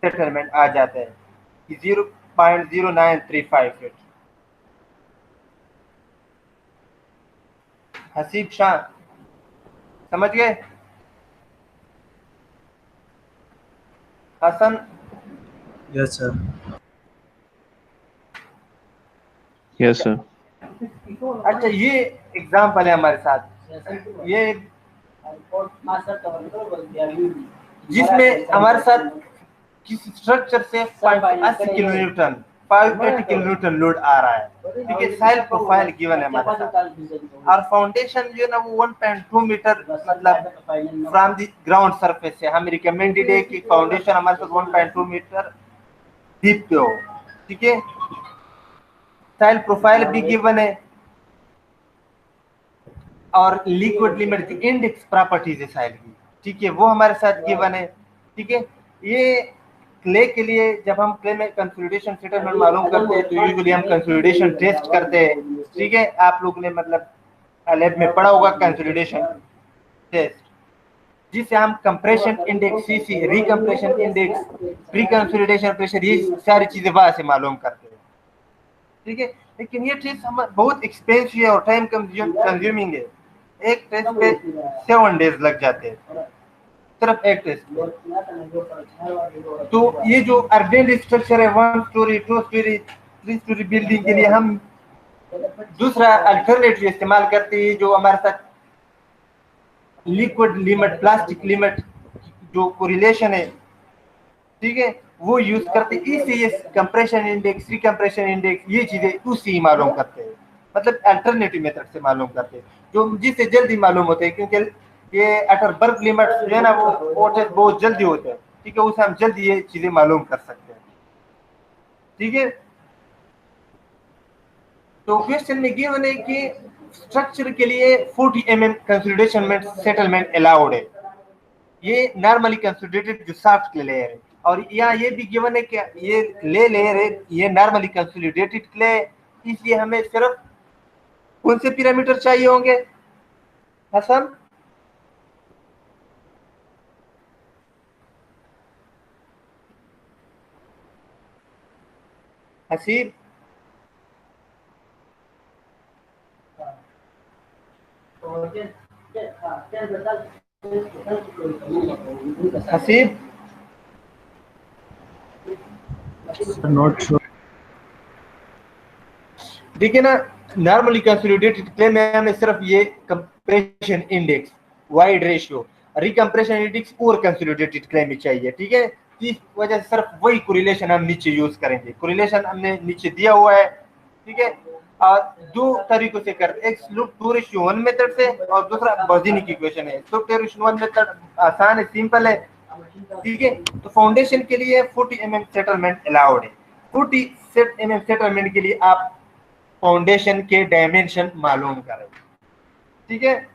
सेटलमेंट आ जाता है, 0.0935 फीट। हसीब शाह समझ गए? Hasan? Yes, sir. Yes, sir. अच्छा, ये एग्जाम्पल है हमारे साथ, ये जिसमें हमारे साथ किसी स्ट्रक्चर से 580 किलोन्यूटन 580 किलोन्यूटन लोड आ रहा है, ठीक है। साइल प्रोफाइल गिवन है हमारे साथ, और फाउंडेशन जो है ना वो 1.2 मीटर मतलब फ्रॉम द ग्राउंड सरफेस से हम रिकमेंडेड है कि फाउंडेशन हमारे साथ 1.2 मीटर डीप पे हो, ठीक है। साइल प्रोफाइल भी गिवन है, और लिक्विड लिमिट इंडेक्स प्रॉपर्टीज है साइल की, ठीक है, वो हमारे साथ गिवन है, ठीक है। ये क्ले के लिए जब हम क्ले में कंसोलिडेशन सेटलमेंट मालूम करते हैं तो यूजुअली हम कंसोलिडेशन टेस्ट करते हैं, ठीक है। आप लोग ने मतलब लैब में पढ़ा होगा कंसोलिडेशन टेस्ट, जिससे हम compression index CC, recompression index, pre consolidation pressure, ये सारी चीजें वहां से मालूम करते हैं, ठीक है। लेकिन ये टेस्ट हम बहुत एक्सपेंसिव है और टाइम कंज्यूमिंग है। एक टेस्ट पे 7 डेज लग जाते हैं, सिर्फ एक टेस्ट पे। तो ये जो अर्जेंट स्ट्रक्चर है 1 स्टोरी 2 स्टोरी 3 स्टोरी बिल्डिंग के लिए हम दूसरा अल्टरनेटिव इस्तेमाल करते हैं, जो हमारे साथ लिक्विड लिमिट प्लास्टिक लिमिट जो कोरिलेशन है, ठीक है, वो यूज करते। इससे ये कंप्रेशन इंडेक्स, रिकम्प्रेशन इंडेक्स, ये चीजें उसी मालूम करते हैं, मतलब अल्टरनेटिव मेथड से मालूम करते हैं, जो जिससे जल्दी मालूम होते हैं, क्योंकि ये अटरबर्ग लिमिट जो है ना वो टेस्ट बहुत जल्दी होते हैं, ठीक है, उससे हम जल्दी ये चीजें मालूम कर सकते हैं, ठीक है। तो क्वेश्चन में गिवन है कि स्ट्रक्चर के लिए 40 mm कंसोलिडेशन सेटलमेंट अलाउड है, ये नॉर्मली कंसोलिडेटेड जो सॉफ्ट क्ले लेयर है। और यहाँ ये भी गिवन है कि ये क्ले लेयर है, ये नॉर्मली कंसोलिडेटेड क्ले, इसलिए हमें सिर्फ कौन से पैरामीटर चाहिए होंगे हसन? हसीब? हसीब? Not sure. देखिए ना, नॉर्मली कंसोलिडेटेड क्ले में हमें सिर्फ ये compression index, void ratio, recompression index और कंसोलिडेटेड क्ले में चाहिए, ठीक है। इस वजह से सिर्फ वही कोरिलेशन हम नीचे यूज करेंगे, कोरिलेशन हमने नीचे दिया हुआ है, ठीक है। और दो तरीकों से करते, एक स्लूप 2:1 मेथड से और दूसरा बर्जीनिक इक्वेशन है। स्लूप 2:1 मेथड आसान है, सिंपल है, ठीक है। तो फाउंडेशन के लिए 40 mm सेटलमेंट अलाउड है। 40 mm सेटलमेंट के लिए आप फाउंडेशन के डायमेंशन मालूम करें, ठीक है।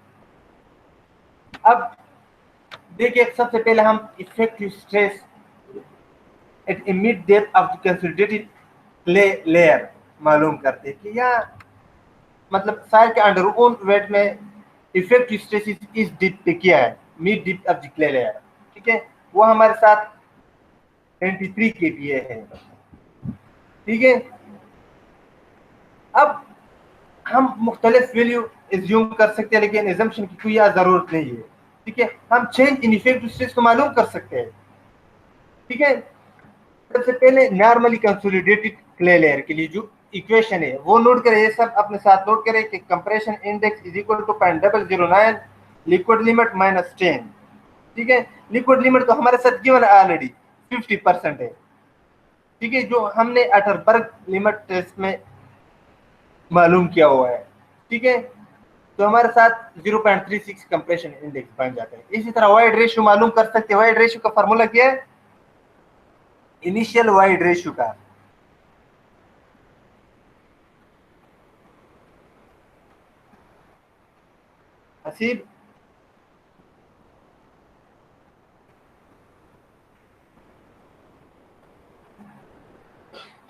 अब देखिए, सबसे पहले हम effective stress at mid depth of the consolidated layer मालूम करते हैं कि या मतलब साइड के अंडर ओन वेट में इफेक्टिव स्ट्रेस इस डिप पे किया है, mid depth of the clay layer, ठीक है, वो हमारे साथ 23 kPa है, ठीक है। अब हम मुख्तलिफ वैल्यू एज्यूम कर सकते हैं, लेकिन एजम्पशन की कोई जरूरत नहीं है, ठीक है। हम चेंज इन इफेक्टिव स्ट्रेस को मालूम कर सकते हैं, ठीक है। सबसे पहले नॉर्मली कंसोलिडेटेड क्ले लेयर के लिए जो इक्वेशन है वो नोट करें, ये सब अपने साथ नोट करें कि compression index is equal to 0.009 liquid limit minus 10, ठीक है। लिक्विड लिमिट तो हमारे साथ गिवन ऑलरेडी 50% है, ठीक है, जो हमने अटरबर्ग लिमिट टेस्ट में मालूम किया हुआ है, ठीक है। तो हमारे साथ 0.36 कंप्रेशन इंडेक्स बन जाता है। इसी तरह वाइड रेशियो मालूम कर सकते हैं। वाइड रेशियो का फार्मूला क्या है? इनिशियल वाइड रेशियो का हसीब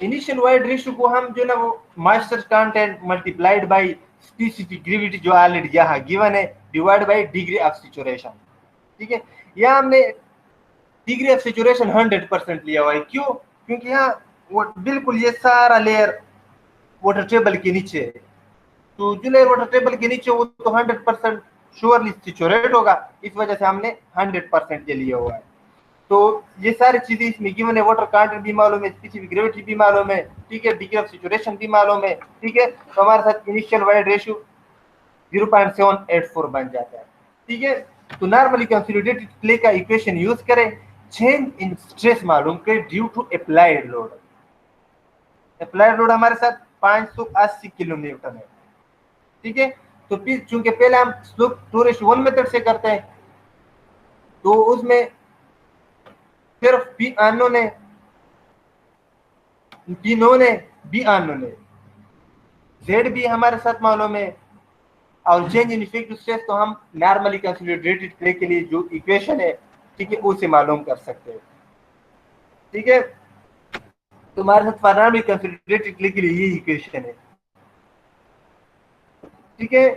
इनिशियल वाइड रेशियो को हम जो ना वो master content multiplied by specific gravity जो ऑलरेडी यहाँ गिवन है divide by degree of saturation, ठीक है। यहाँ हमने डिग्री ऑफ सैचुरेशन 100% लिया हुआ है। क्यों? क्योंकि यहाँ वो बिल्कुल ये सारा लेयर वाटर टेबल के नीचे है, तो जो लेयर वाटर टेबल के नीचे वो तो 100% श्योरली सैचुरेट होगा, इस वजह से हमने 100% ये लिया हुआ है। तो ये सारी चीजें इसमें गिवन है, वाटर कंटेंट भी मालूम है, स्पेसिफिक ग्रेविटी भी मालूम है, ठीक है, डिग्री ऑफ सैचुरेशन भी मालूम है, ठीक है। तो हमारे साथ इनिशियल वाइड रेशियो 0.784 बन जाता है, ठीक है। तो नॉर्मली कंसोलिडेटेड क्ले का इक्वेशन यूज करें, चेंज इन स्ट्रेस मालूम करें due to applied load. Applied load हमारे साथ 580 किलो न्यूटन है, ठीक है। तो फिर चूंकि पहले हम स्लोप 2:1 मेथड से करते हैं, तो उसमें सिर्फ पी अननोन है, पी नोन है, बी अननोन है, जेड भी हमारे साथ मालूम है, और चेंज इन इफेक्टिव स्ट्रेस तो हम नॉर्मली कंसोलिडेटेड क्ले के लिए जो इक्वेशन है, ठीक है, उसे मालूम कर सकते हैं, ठीक है। तो हमारे साथ नॉर्मली कंसोलिडेटेड क्ले के लिए ये इक्वेशन है, ठीक है।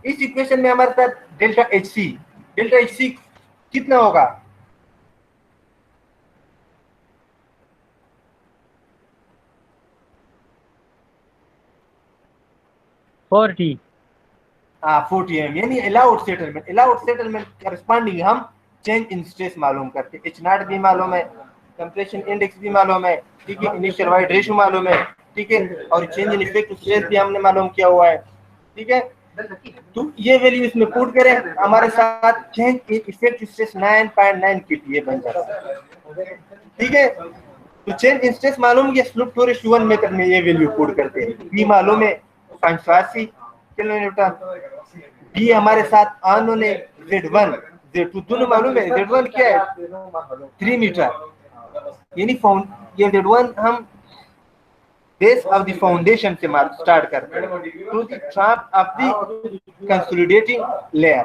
इस इक्वेशन में हमारे साथ डेल्टा एच सी कितना होगा? हाँ 40 mm, यानी अलाउड सेटलमेंट करस्पॉन्डिंग हम चेंज इन स्ट्रेस मालूम करते हैं। एच नॉट भी मालूम है, कंप्रेशन इंडेक्स भी मालूम है, ठीक है, इनिशियल वाइड रेशियो मालूम है, ठीक है, और चेंज इन इफेक्टिव स्ट्रेस भी हमने मालूम किया हुआ है, ठीक है। तो ये वैल्यू इसमें पुट करें, हमारे साथ change in effective stress 9.9 kPa बन जाता है, ठीक है। तो चेंज इन स्ट्रेस मालूम है, स्लोप 2:1 मेथड में ये वैल्यू पुट करते हैं। बी मालूम है 580 किलो न्यूटन, बी हमारे साथ अननोन है Z1 Z2 दोनों मालूम है। Z1 क्या है? 3 मीटर, यानी ये Z1 हम बेस ऑफ द फाउंडेशन से स्टार्ट करते हैं to the top of the consolidating layer,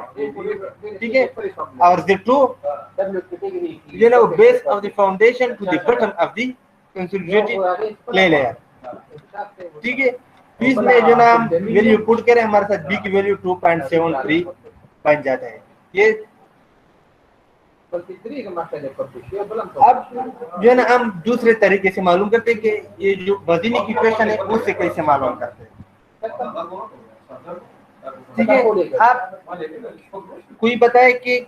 ठीक है, और Z2 ये ना base of the foundation to the bottom of the consolidating clay layer, ठीक है। इसमें जो ना हम वैल्यू पुट करें, हमारे साथ बी की वैल्यू 2.73 बन जाता है। ये अब जो है ना हम दूसरे तरीके से मालूम करते हैं कि ये जो वज़नी की इक्वेशन है उससे कैसे मालूम करते हैं, ठीक है। आप कोई बताए कि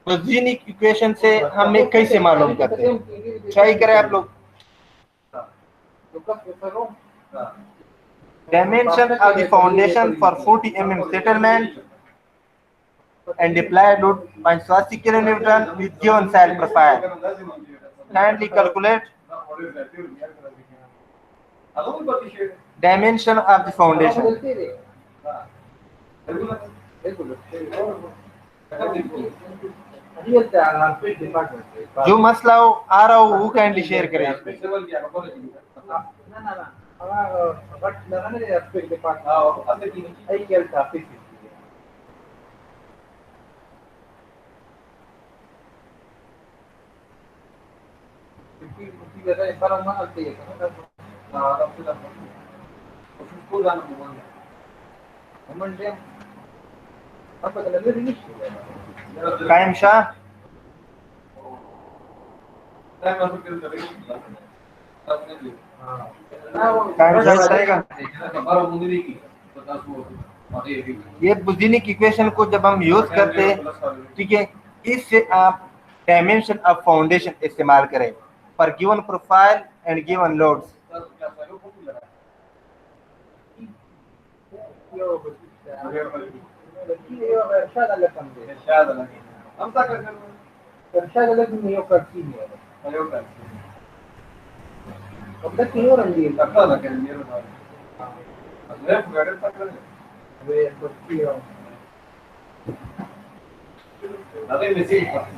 वज़नी इक्वेशन से हमें कैसे मालूम करते हैं? ट्राई करें आप लोग। Dimension of the foundation for 40 mm settlement and applied load 580 kN with given sail profile. Kindly calculate dimension of the foundation. जो मसला हो आ रहा हो वो काइंडली शेयर करें। कायम शाह कायम शाह बताएगा। ये बुजीनिक इक्वेशन को जब हम यूज करते हैं, ठीक है, इससे आप डायमेंशन ऑफ फाउंडेशन इस्तेमाल करें for given profile and given loads.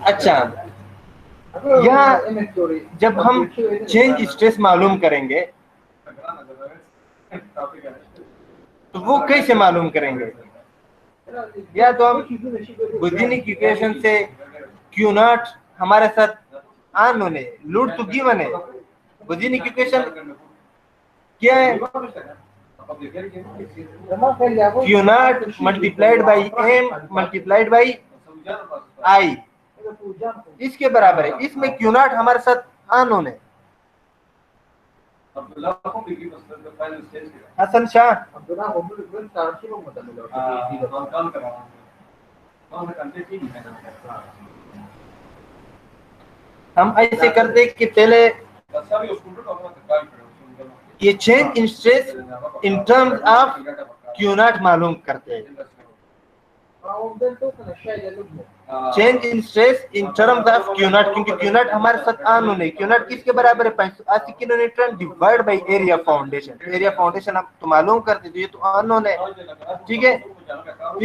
अच्छा, यहाँ जब हम चेंज स्ट्रेस मालूम करेंगे तो वो कैसे मालूम करेंगे? या तो हम बुजीनिक इक्वेशन से क्यू नॉट हमारे साथ आन होने लूट तो गिवन है। बुजीनिक इक्वेशन क्या है? Q naught multiplied by m multiplied by I इसके बराबर है। इसमें क्यू नॉट हमारे साथ आन होने। हसन शाह हम ऐसे करते कि पहले ये change in stress in terms of Q not मालूम करते हैं। Change in stress in terms of Q not, क्योंकि क्यू नॉट हमारे साथ आन होने। क्यू नॉट किसके बराबर है? 580 kilonewton divide by area foundation. Area foundation आप तो मालूम करते थे, ये तो आन होने, ठीक है।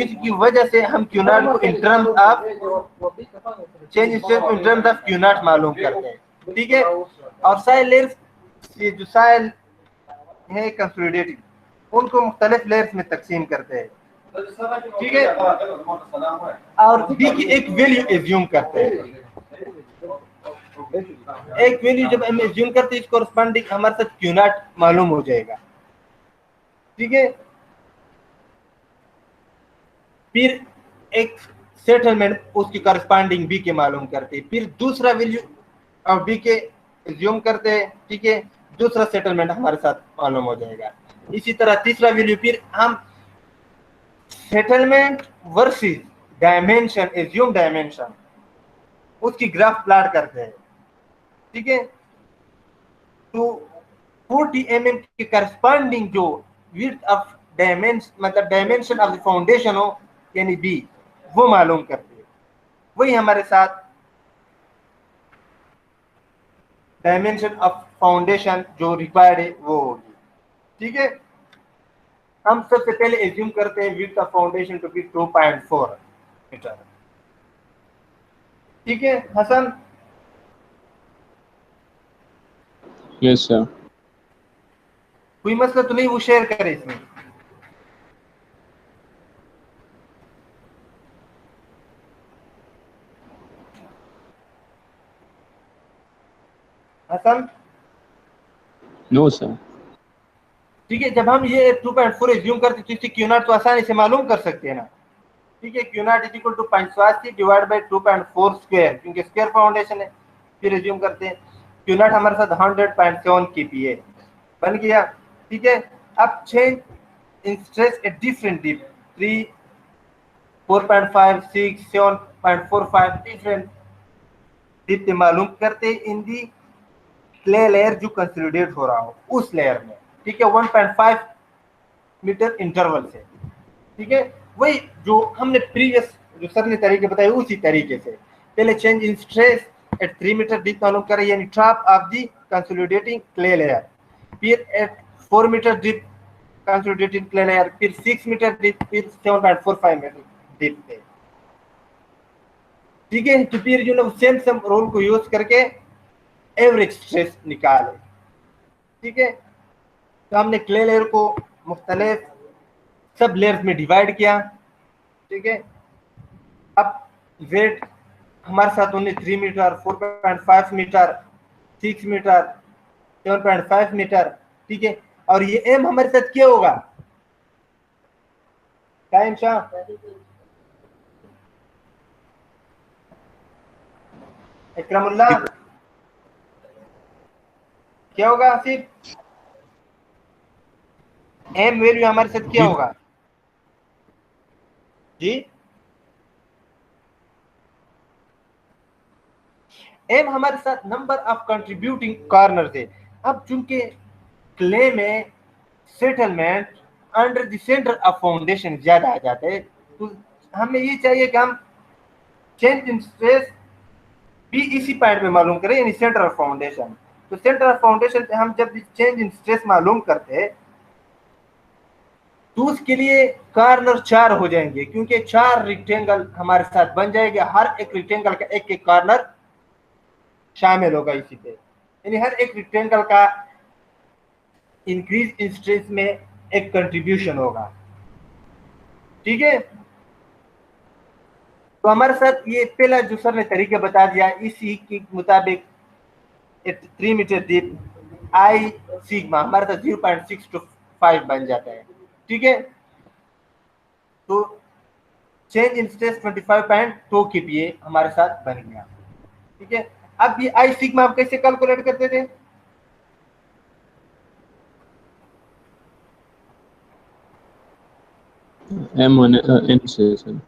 इसकी वजह से हम क्यू नॉट को in terms of change in stress in terms of Q not मालूम करते हैं, ठीक है। और साइल लेयर्स, ये जो साइल है कंसोलिडेटेड, उनको मुख्तलिफ लेयर्स में तकसीम करते हैं, ठीक है। और बी की एक वैल्यू एज्यूम करते हैं। एक वैल्यू जब हम एज्यूम करते हैं, इसको कॉरस्पॉन्डिंग हमारे साथ क्यू नॉट मालूम हो जाएगा, ठीक है। फिर एक सेटलमेंट उसकी कॉरस्पॉन्डिंग बी के मालूम करते हैं। फिर दूसरा वैल्यू ऑफ बी के एज्यूम करते हैं, ठीक है। दूसरा सेटलमेंट हमारे साथ मालूम हो जाएगा। इसी तरह तीसरा वैल्यू फिर हम settlement versus dimension, assume dimension, उसकी ग्राफ प्लॉट करते हैं, ठीक है। तो 40 mm के करस्पॉन्डिंग जो विड्थ ऑफ डायमेंशन, मतलब डायमेंशन ऑफ द फाउंडेशन हो, यानी बी, वो मालूम करते हैं। वही हमारे साथ डायमेंशन ऑफ फाउंडेशन जो रिक्वायर्ड है वो होगी, ठीक है। हम सबसे पहले एज्यूम करते हैं width of foundation to be 2.4 metre, ठीक है। Hasan Yes, sir. कोई मसला तो नहीं, वो शेयर करे इसमें। Hasan No, sir. ठीक है। जब हम ये 2.4 एज्यूम करते हैं तो इससे क्यू नॉट तो आसानी से मालूम कर सकते हैं ना, ठीक है। Q naught is equal to 580 divide by 2.4 square, क्योंकि स्क्वायर फाउंडेशन है। फिर एज्यूम करते हैं क्यू नॉट हमारे साथ 100.7 kPa बन गया, ठीक है। अब change in stress at different depth 3, 4.5, 6, 7.45 different depth पे मालूम करते हैं इन दी क्ले लेयर जो कंसोलिडेट हो रहा हो उस लेयर में, ठीक है। 1.5 मीटर इंटरवल से, ठीक है। वही जो हमने प्रीवियस जो सर ने तरीके बताए उसी तरीके से पहले change in stress at 3 metre deep मालूम करें, यानी top of the consolidating clay layer. फिर at 4 metre deep consolidating clay layer, फिर 6 मीटर डीप, फिर 7.45 मीटर डीप पे, ठीक है। तो फिर जो ना सेम रोल को यूज करके एवरेज स्ट्रेस निकाले, ठीक है। तो हमने क्ले लेयर को मुख्तलिफ सब लेयर्स में डिवाइड किया, ठीक है। अब वेट हमारे साथ उन्हें 3 मीटर, 4.5 मीटर, 6 मीटर, 7.5 मीटर, ठीक है, और ये एम हमारे साथ क्या होगा? टाइम शाह इकरामुल्ला क्या होगा आसिफ? एम वैल्यू हमारे साथ क्या जी। होगा जी? एम हमारे साथ नंबर ऑफ कंट्रीब्यूटिंग कॉर्नर थे। अब चूंकि क्लेम में settlement under the centre of foundation ज्यादा आ जाते हैं, तो हमें ये चाहिए कि हम चेंज इन स्ट्रेस भी इसी पॉइंट में मालूम करें, यानी सेंटर ऑफ फाउंडेशन। तो सेंटर ऑफ फाउंडेशन पे हम जब चेंज इन स्ट्रेस मालूम करते हैं तो उसके लिए कॉर्नर 4 हो जाएंगे, क्योंकि 4 रेक्टेंगल हमारे साथ बन जाएंगे, हर एक रेक्टेंगल का एक एक कॉर्नर शामिल होगा इसी पे, यानी हर एक रेक्टेंगल का इंक्रीज इन स्ट्रेस में एक कंट्रीब्यूशन होगा। ठीक है, तो हमारे साथ ये पहला जो सर ने तरीका बता दिया, इसी के मुताबिक 3 मीटर डीप आई सिग्मा हमारे साथ 0.625 बन जाता है। ठीक है, तो चेंज इन स्ट्रेस 25.2 kPa हमारे साथ बन गया। ठीक है, अब ये आई सिग्मा आप कैसे कैलकुलेट करते थे? M on N से सर।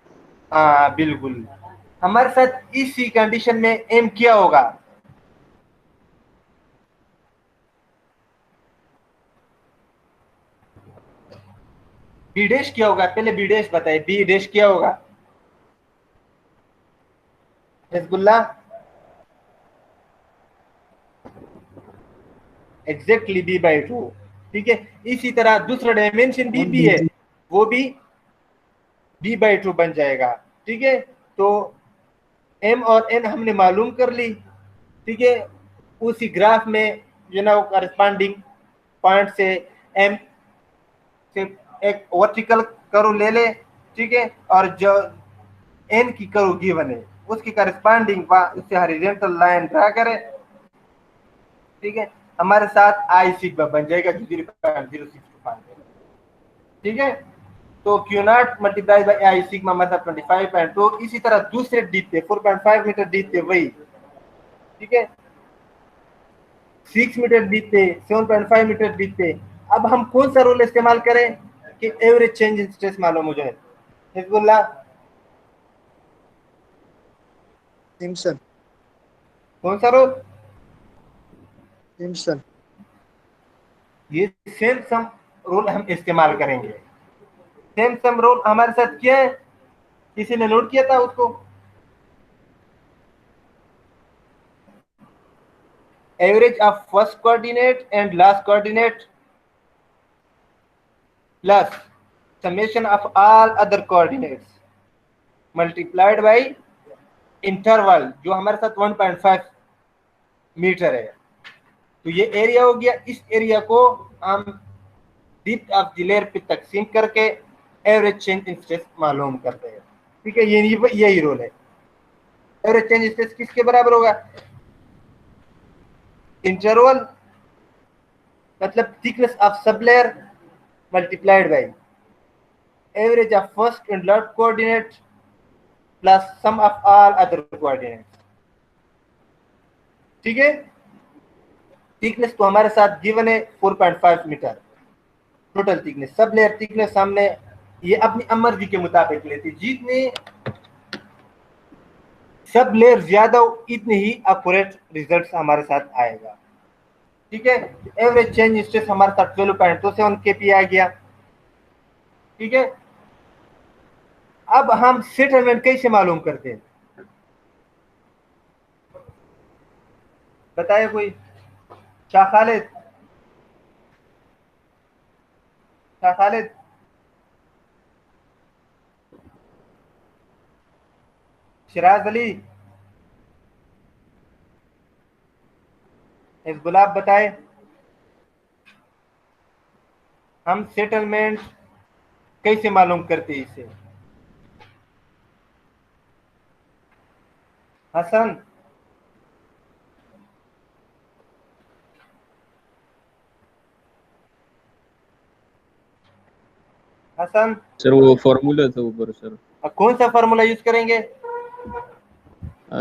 हाँ बिल्कुल, हमारे साथ इसी कंडीशन में एम क्या होगा? बी डैश क्या होगा? पहले बी डैश बताइए, बी डैश क्या होगा? Hezbollah exactly b/2। ठीक है, इसी तरह दूसरा डायमेंशन भी 1 है, BG वो भी b/2 बन जाएगा। ठीक है, तो m और n हमने मालूम कर ली। ठीक है, उसी ग्राफ में जो ना वो करस्पॉन्डिंग पॉइंट से m से एक वर्टिकल कर्व ले ले। ठीक है, और जो n की कर्व गिवन है उसकी करस्पॉन्डिंग उससे हॉरिजॉन्टल लाइन ड्रा करें। ठीक है, हमारे साथ आई सिग्मा बन जाएगा जो 0.0625। ठीक है, तो Q not multiply by I sigma मतलब 25.2। इसी तरह दूसरे डीप पे 4.5 मीटर डीप पे वही। ठीक है, 6 मीटर डीप पे, 7.5 मीटर डीप पे। अब हम कौन सा रूल इस्तेमाल करें कि एवरेज चेंज इन स्ट्रेस मालूम हो जाए? हिजबुल्ला सिम्पसन कौन सा रूल? सिम्पसन ये सेम सम रूल हम इस्तेमाल करेंगे। सेम सम रूल हमारे साथ क्या है, किसी ने नोट किया था उसको? Average of first coordinate and last coordinate plus summation of all other coordinates multiplied by interval जो हमारे साथ 1.5 मीटर है। तो ये एरिया हो गया। इस एरिया को हम डेप्थ ऑफ द लेयर पे तकसीम करके एवरेज चेंज इन स्ट्रेस मालूम करते हैं। ठीक है, यही रोल है। एवरेज चेंज इन स्ट्रेस किसके बराबर होगा? इंटरवल मतलब thickness of sublayer multiplied by average of first and last coordinate plus sum of all other coordinates. ठीक है, थिकनेस तो हमारे साथ गिवन है 4.5 metre total thickness. Sublayer thickness हमने ये अपनी मर्जी के मुताबिक लेती, जितने सब लेयर ज्यादा हो इतने ही एक्यूरेट रिजल्ट्स हमारे साथ आएगा। ठीक है, एवरेज चेंज स्ट्रेस हमारे साथ 12.27 kPa आ गया। ठीक है, अब हम सेटलमेंट कैसे मालूम करते हैं बताए कोई? शाह खालिद, शाह खालिद, शिराज अली, इस गुलाब बताए हम सेटलमेंट कैसे मालूम करते हैं इसे? हसन, हसन सर वो फॉर्मूला था ऊपर सर। कौन सा फार्मूला यूज करेंगे?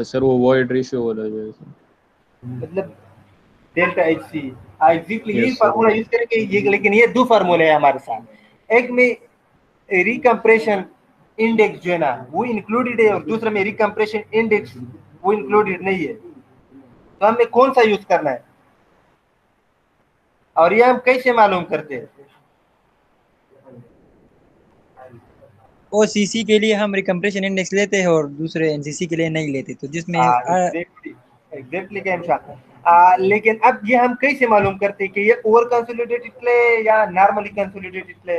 सर वो वॉइड रेशियो वाला जो है सर। मतलब डेल्टा एच सी एग्जैक्टली यही यस सर। फार्मूला यूज करेंगे ये, लेकिन ये दो फार्मूले हैं हमारे साथ। एक में रिकम्प्रेशन इंडेक्स जो है ना वो इंक्लूडेड है, और दूसरा में रिकम्प्रेशन इंडेक्स वो इंक्लूडेड नहीं है। तो हमें कौन सा यूज करना है और ये हम कैसे मालूम करते हैं? OCC के लिए हम रिकम्प्रेशन इंडेक्स लेते हैं और दूसरे NCC के लिए नहीं लेते, तो जिसमें एग्जैक्टली लेकिन अब ये हम कैसे मालूम करते हैं कि ये ओवर कंसोलिडेटेड प्ले या नॉर्मली कंसोलिडेटेड प्ले?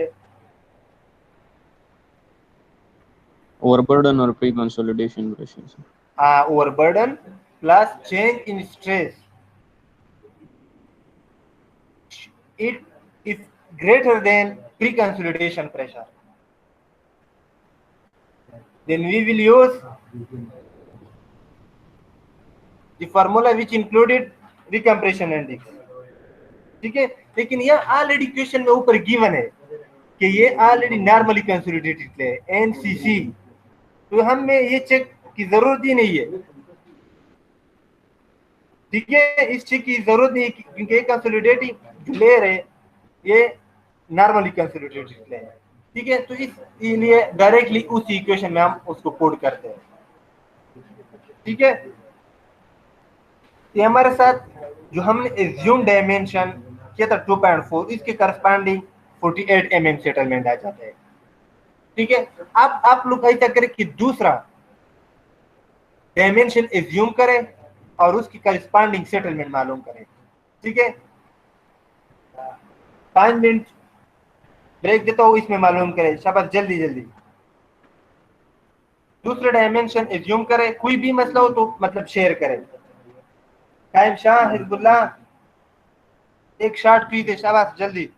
ओवरबर्डन और pre consolidation pressure sir. Overburden plus change in stress it is greater than pre-consolidation pressure, then we will use the formula which included recompression index। ठीक है, लेकिन यह already question में ऊपर given है कि ये ऑलरेडी नॉर्मली कंसोलिडेटेड है NCC, तो हमें ये चेक की जरूरत ही नहीं है। ठीक है, इस चेक की जरूरत नहीं है क्योंकि कंसोलिडेटिंग लेयर है, ये नॉर्मली कंसोलिडेटेड है। ठीक है, तो इसलिए डायरेक्टली उस इक्वेशन में हम उसको कोड करते हैं। ठीक है, ये हमारे साथ जो हमने एज्यूम डायमेंशन किया था 2.4, इसके करस्पॉन्डिंग 48 mm सेटलमेंट आ जाता है। ठीक है, अब आप लोग ऐसा करें कि दूसरा डायमेंशन एज्यूम करें और उसकी करस्पॉन्डिंग सेटलमेंट मालूम करें। ठीक है, 5 मिनट ब्रेक देता हूँ, इसमें मालूम करें। शाबाश, जल्दी जल्दी। दूसरा डायमेंशन एज्यूम करें, कोई भी मसला हो तो मतलब शेयर करें। कायम शाह, हिजबुल्लाह, एक शॉट पी दे, शाबाश जल्दी।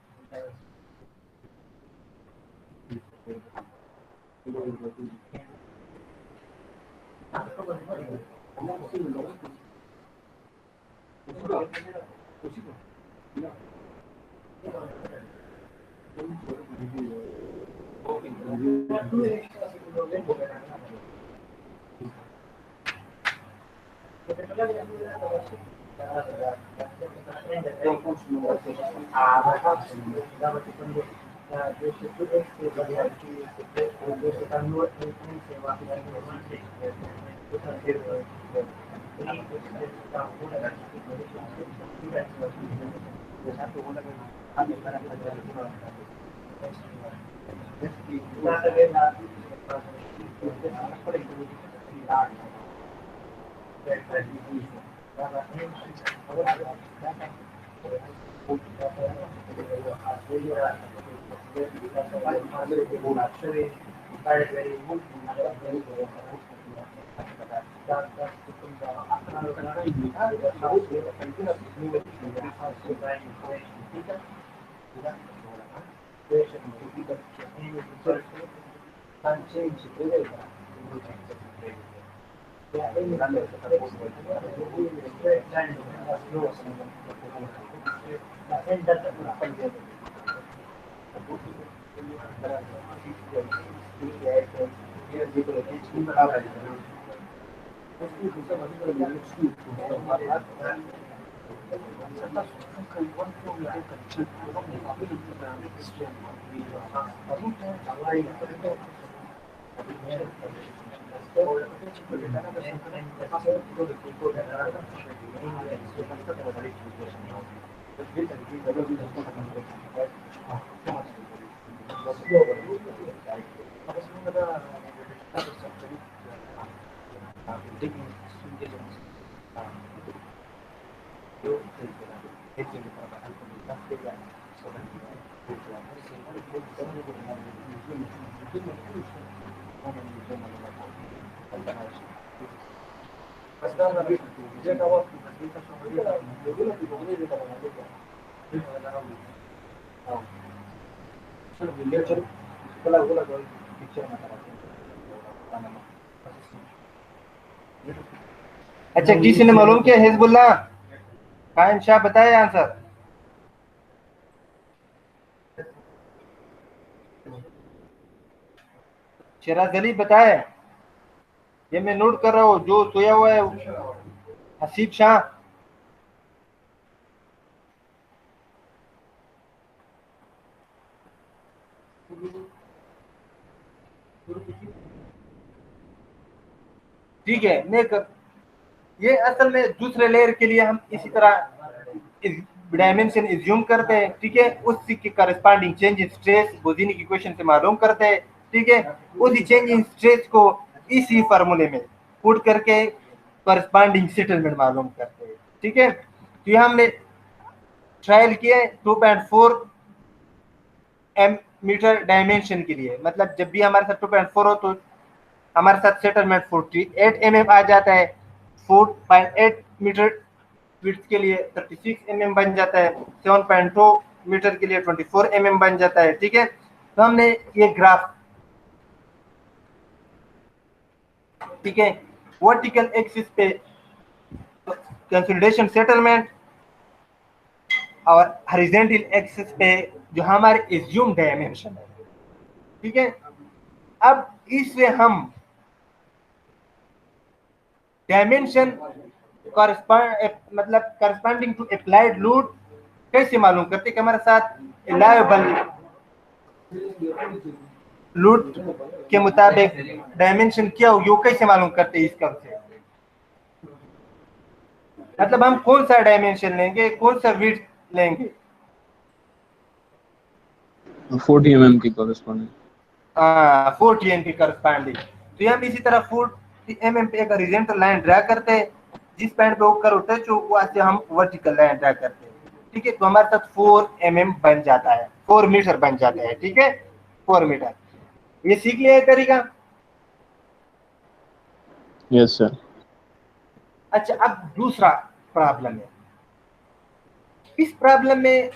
अच्छा, किसी ने मालूम किया? हिजबुल्लाह, कायम शाह बताए आंसर। शराज अली बताए, ये मैं नोट कर रहा हूँ। जो सोया हुआ है हसीब शाह, ठीक है। ये असल में दूसरे लेयर के लिए हम इसी तरह डायमेंशन एज्यूम करते हैं, ठीक है। उसी के करस्पॉन्डिंग चेंज इन स्ट्रेस बोझिनी की इक्वेशन से मालूम करते हैं, ठीक है। उसी चेंज इन स्ट्रेस को इसी फार्मूले में पुट करके करस्पॉन्डिंग सेटलमेंट मालूम करते हैं, ठीक है। तो यहाँ हमने ट्रायल किया 2.4 मीटर डायमेंशन के लिए, मतलब जब भी हमारे साथ 2.4 हो तो हमारे साथ सेटलमेंट 48 mm आ जाता है। 4.8 मीटर विड्थ के लिए 36 mm बन जाता है। 7.2 मीटर के लिए 24 mm बन जाता है, ठीक है। तो हमने ये ग्राफ, ठीक है, वर्टिकल एक्सिस पे कंसोलिडेशन सेटलमेंट और हॉरिजॉन्टल एक्सिस पे जो हमारे एज्यूम डायमेंशन है, ठीक है। अब इससे हम डायमेंशन मतलब करस्पॉन्डिंग टू अप्लाइड लोड कैसे मालूम करते कि हमारे साथ अलाउएबल लोड के मुताबिक डायमेंशन क्या होगी, वो कैसे मालूम करते हैं इस कर्व से। मतलब हम कौन सा डायमेंशन लेंगे, कौन सा विड्थ लेंगे। 40 mm की कॉरेस्पॉन्डिंग। 40 mm की करस्पॉन्डिंग। तो हम इसी तरह 40 mm पे एक हॉरिजॉन्टल लाइन ड्रा करते हैं, जिस पॉइंट पे वो कर्व टच हो वहां से हम वर्टिकल लाइन ड्रा करते हैं, ठीक है। तो हमारे साथ 4 mm बन जाता है, 4 मीटर बन जाता है, ठीक है, 4 मीटर। ये सीख लिया है तरीका। Yes sir. अच्छा, अब दूसरा प्रॉब्लम है। इस प्रॉब्लम में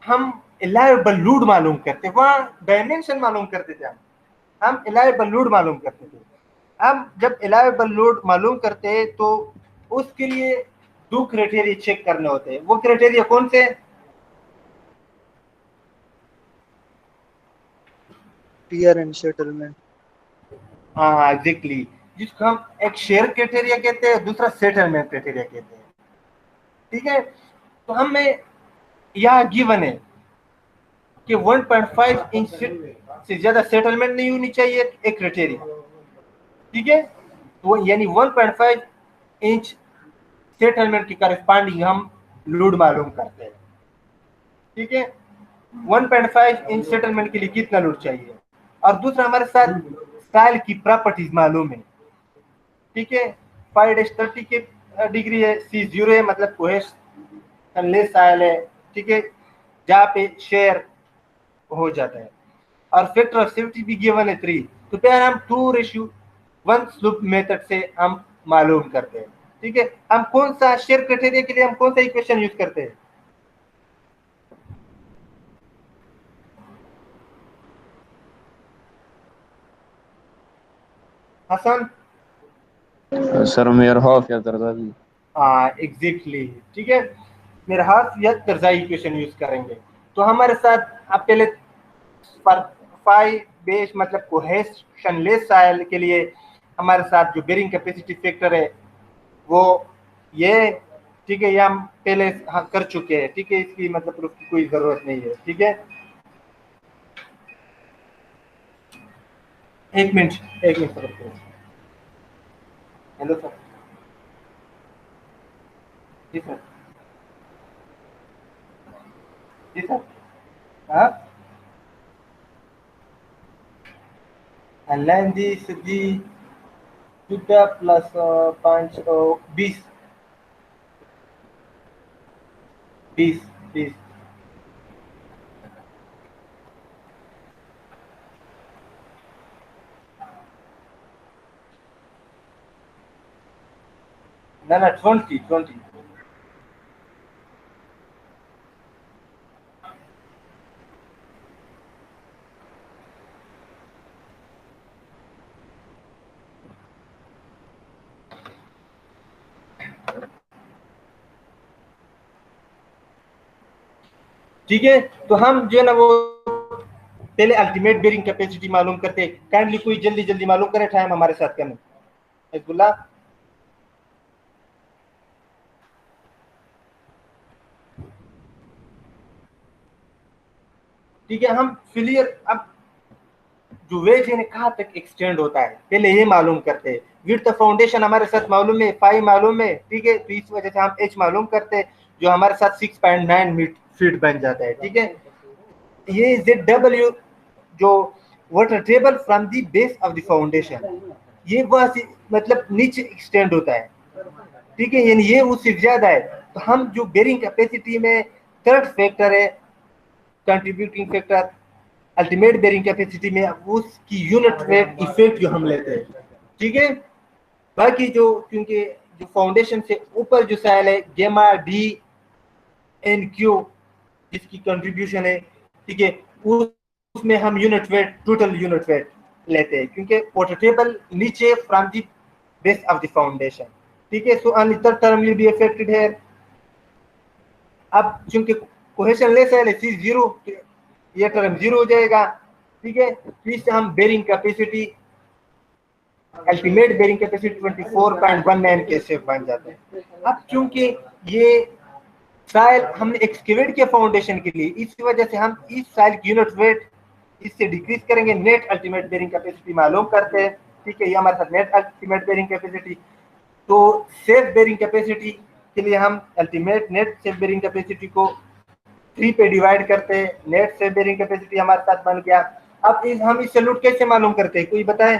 हम अलाउएबल लोड मालूम करते, वहां डायमेंशन मालूम करते थे, हम अलाउएबल लोड मालूम करते थे। हम जब अलाउएबल लोड मालूम करते हैं तो उसके लिए 2 क्राइटेरिया चेक करने होते हैं। वो क्राइटेरिया कौन से? Shear and settlement. हाँ एग्जैक्टली, जिसको हम एक शेयर क्राइटेरिया कहते हैं, दूसरा सेटलमेंट क्राइटेरिया कहते हैं, ठीक है। तो हमें यहाँ गिवन है कि 1.5 इंच से ज्यादा सेटलमेंट नहीं होनी चाहिए, एक क्राइटेरिया, ठीक है। तो यानी 1.5 इंच सेटलमेंट की करस्पॉन्डिंग हम लोड मालूम करते हैं, ठीक है। 1.5 इंच सेटलमेंट के लिए कितना लोड चाहिए, और दूसरा हमारे साथ स्टाइल की प्रॉपर्टीज मालूम है, ठीक है। 5-30 के डिग्री है, C0 है, मतलब कोहेशनलेस स्टाइल है, ठीक है, जहाँ पे शेयर हो जाता है। और फैक्टर ऑफ सेफ्टी भी गिवन है 3। तो फिर हम 2:1 स्लूप मेथड से हम मालूम करते हैं, ठीक है। हम कौन सा शेयर क्राइटेरिया के लिए हम कौन सा इक्वेशन यूज करते हैं? हसन? सर मेयर हॉफ या दरदाजी। एग्जैक्टली, ठीक है, मेरे हाथ या तर्जाई इक्वेशन यूज करेंगे। तो हमारे साथ अब पहले फाई बेस मतलब कोहेशनलेस साइल के लिए हमारे साथ जो बेरिंग कैपेसिटी फैक्टर है वो ये, ठीक है, ये हम पहले कर चुके हैं, ठीक है, इसकी मतलब प्रूफ की कोई जरूरत नहीं है, ठीक है। एक मिनट सर। Hello sir. जी सर। जी सर। हाँ, लाइन दी सीधी जुदा प्लस 5 20 20 20 ना ना 20 ठीक है। तो हम जो है ना वो पहले अल्टीमेट बेरिंग कैपेसिटी मालूम करते हैं। काइंडली कोई जल्दी जल्दी मालूम करे, टाइम हमारे साथ करने। हिजबुल्लाह, ठीक है, हम क्लियर। अब जो वेज है कहाँ तक एक्सटेंड होता है पहले ये मालूम करते हैं। विड्थ फाउंडेशन हमारे साथ मालूम है, फाई मालूम है, ठीक है, तो इस वजह से हम एच मालूम करते हैं जो हमारे साथ 6.9 फीट बन जाता है, ठीक है। ये ZW जो water table from the base of the foundation, ये वह मतलब नीचे एक्सटेंड होता है, ठीक है, यानी ये उससे ज्यादा है। तो हम जो बेरिंग कैपेसिटी में थर्ड फैक्टर है contributing factor, ultimate bearing capacity में उसकी यूनिट वेट इफेक्ट जो हम लेते हैं, ठीक है। बाकी जो क्योंकि जो फाउंडेशन से ऊपर जो साइल है गेमा डी एन क्यू जिसकी कंट्रीब्यूशन है, ठीक है, उसमें हम unit weight total unit weight लेते हैं क्योंकि वाटर टेबल नीचे from the base of the foundation, ठीक है। So only third term will be affected here. अब चूंकि कोहेशन लेस है C0, ये टर्म 0 हो जाएगा, ठीक है। तो इससे हम bearing capacity ultimate bearing capacity 24.19 के शेप बन जाते हैं। अब चूंकि ये साइल हमने एक्सकेवेट किया फाउंडेशन के लिए, इस वजह से हम इस साइल की यूनिट वेट इससे डिक्रीज करेंगे, नेट अल्टीमेट बेरिंग कैपेसिटी मालूम करते हैं, ठीक है। ये हमारे साथ नेट अल्टीमेट बेरिंग कैपेसिटी। तो सेफ बेरिंग कैपेसिटी के लिए हम ultimate net safe bearing capacity को 3 पे डिवाइड करते हैं, नेट सेफ बेरिंग कैपेसिटी हमारे साथ बन गया। अब हम इस सलूट कैसे मालूम करते हैं, कोई बताए?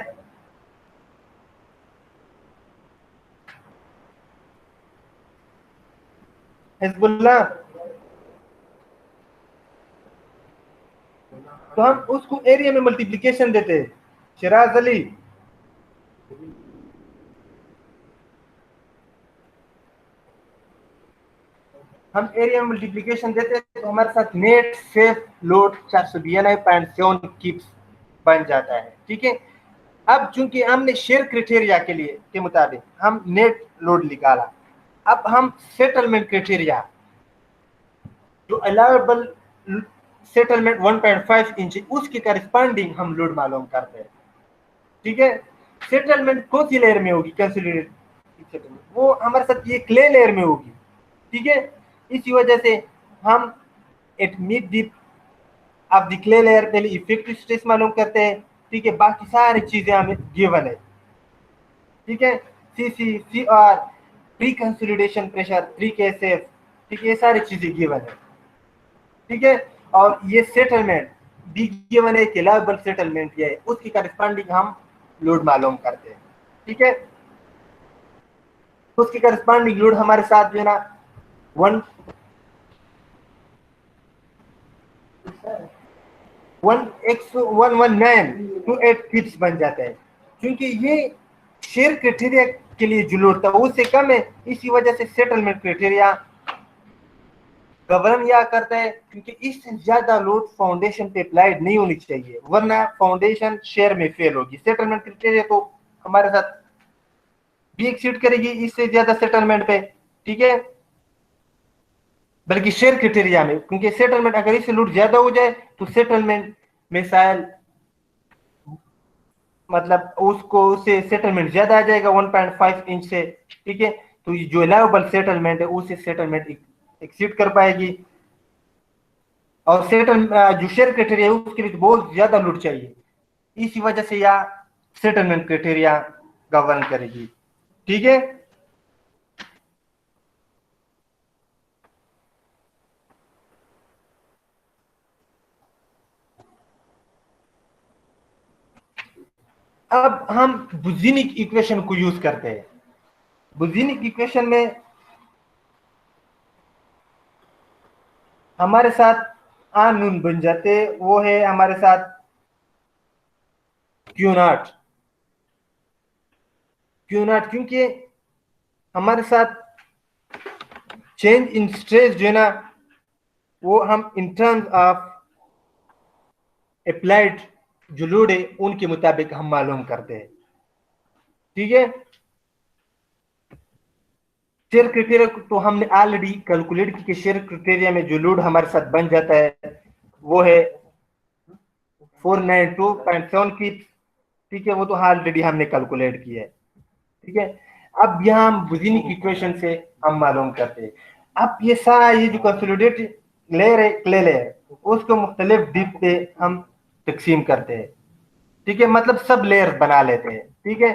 हिजबुल्लाह, तो हम उसको एरिया में मल्टीप्लिकेशन देते हैं। शिराज अली, हम एरिया में मल्टीप्लिकेशन देते हैं तो हमारे साथ नेट सेफ लोड 492.7 किप्स बन जाता है, ठीक है। अब चूंकि हमने शेयर क्राइटेरिया के लिए के मुताबिक हम नेट लोड निकाला, अब हम सेटलमेंट क्राइटेरिया जो अलाउएबल सेटलमेंट 1.5 इंच उसके करस्पॉन्डिंग हम लोड मालूम करते हैं, ठीक है। सेटलमेंट कौन सी लेयर में होगी? कंसोलिडेटेड सेटलमेंट, वो हमारे साथ ये क्ले लेयर में होगी, ठीक है। इसी वजह से हम at mid deep of the clay layer पहले इफेक्टिव स्ट्रेस मालूम करते हैं, ठीक है। बाकी सारी चीजें हमें गिवन है, ठीक है। CC, CR, pre consolidation pressure, pre KSF, ठीक है, ये सारी चीजें गिवन है, ठीक है। और ये सेटलमेंट डी गिवन है कि अलाउएबल सेटलमेंट ये है, उसकी करस्पॉन्डिंग हम लोड मालूम करते हैं, ठीक है। उसकी करस्पॉन्डिंग लोड हमारे साथ जो है ना 11928 किप्स बन जाता है, क्योंकि ये शेयर क्राइटेरिया के लिए जो लोड था उससे कम है। इसी वजह से सेटलमेंट क्राइटेरिया गवर्न या करता है, क्योंकि इससे ज्यादा लोड फाउंडेशन पे अप्लाइड नहीं होनी चाहिए, वरना फाउंडेशन शेयर में फेल होगी। सेटलमेंट क्राइटेरिया तो हमारे साथ भी एक्सीड करेगी इससे ज्यादा सेटलमेंट पे, ठीक है, बल्कि शेयर क्राइटेरिया में, क्योंकि सेटलमेंट अगर इससे लोड ज्यादा हो जाए तो सेटलमेंट में शायद मतलब उसको उससे सेटलमेंट ज्यादा आ जाएगा 1.5 इंच से, ठीक है। तो जो अलाउएबल सेटलमेंट है उससे सेटलमेंट एक्सीड कर पाएगी, और सेटल जो शेयर क्राइटेरिया है उसके लिए बहुत ज्यादा लोड चाहिए, इसी वजह से यह सेटलमेंट क्राइटेरिया गवर्न करेगी, ठीक है। अब हम बुजीनिक इक्वेशन को यूज करते हैं। बुजीनिक इक्वेशन में हमारे साथ अननोन बन जाते, वो है हमारे साथ Q0, क्योंकि हमारे साथ चेंज इन स्ट्रेस जो है ना वो हम इन टर्म्स ऑफ अप्लाइड जो लोड है उनके मुताबिक हम मालूम करते हैं, ठीक है। शेयर क्राइटेरिया तो हमने ऑलरेडी कैलकुलेट की कि शेयर क्राइटेरिया में जो लोड हमारे साथ बन जाता है वो है 492.7 की, ठीक है, वो तो ऑलरेडी हमने कैलकुलेट किया है, ठीक है। अब यहाँ हम बुझिनी की इक्वेशन से हम मालूम करते हैं। अब ये सारा ये जो कंसोलिडेटेड लेयर है, क्ले लेयर, उसको मुख्तलिफ डीप पे हम तकसीम करते हैं, ठीक है, मतलब सब लेयर बना लेते हैं, ठीक है।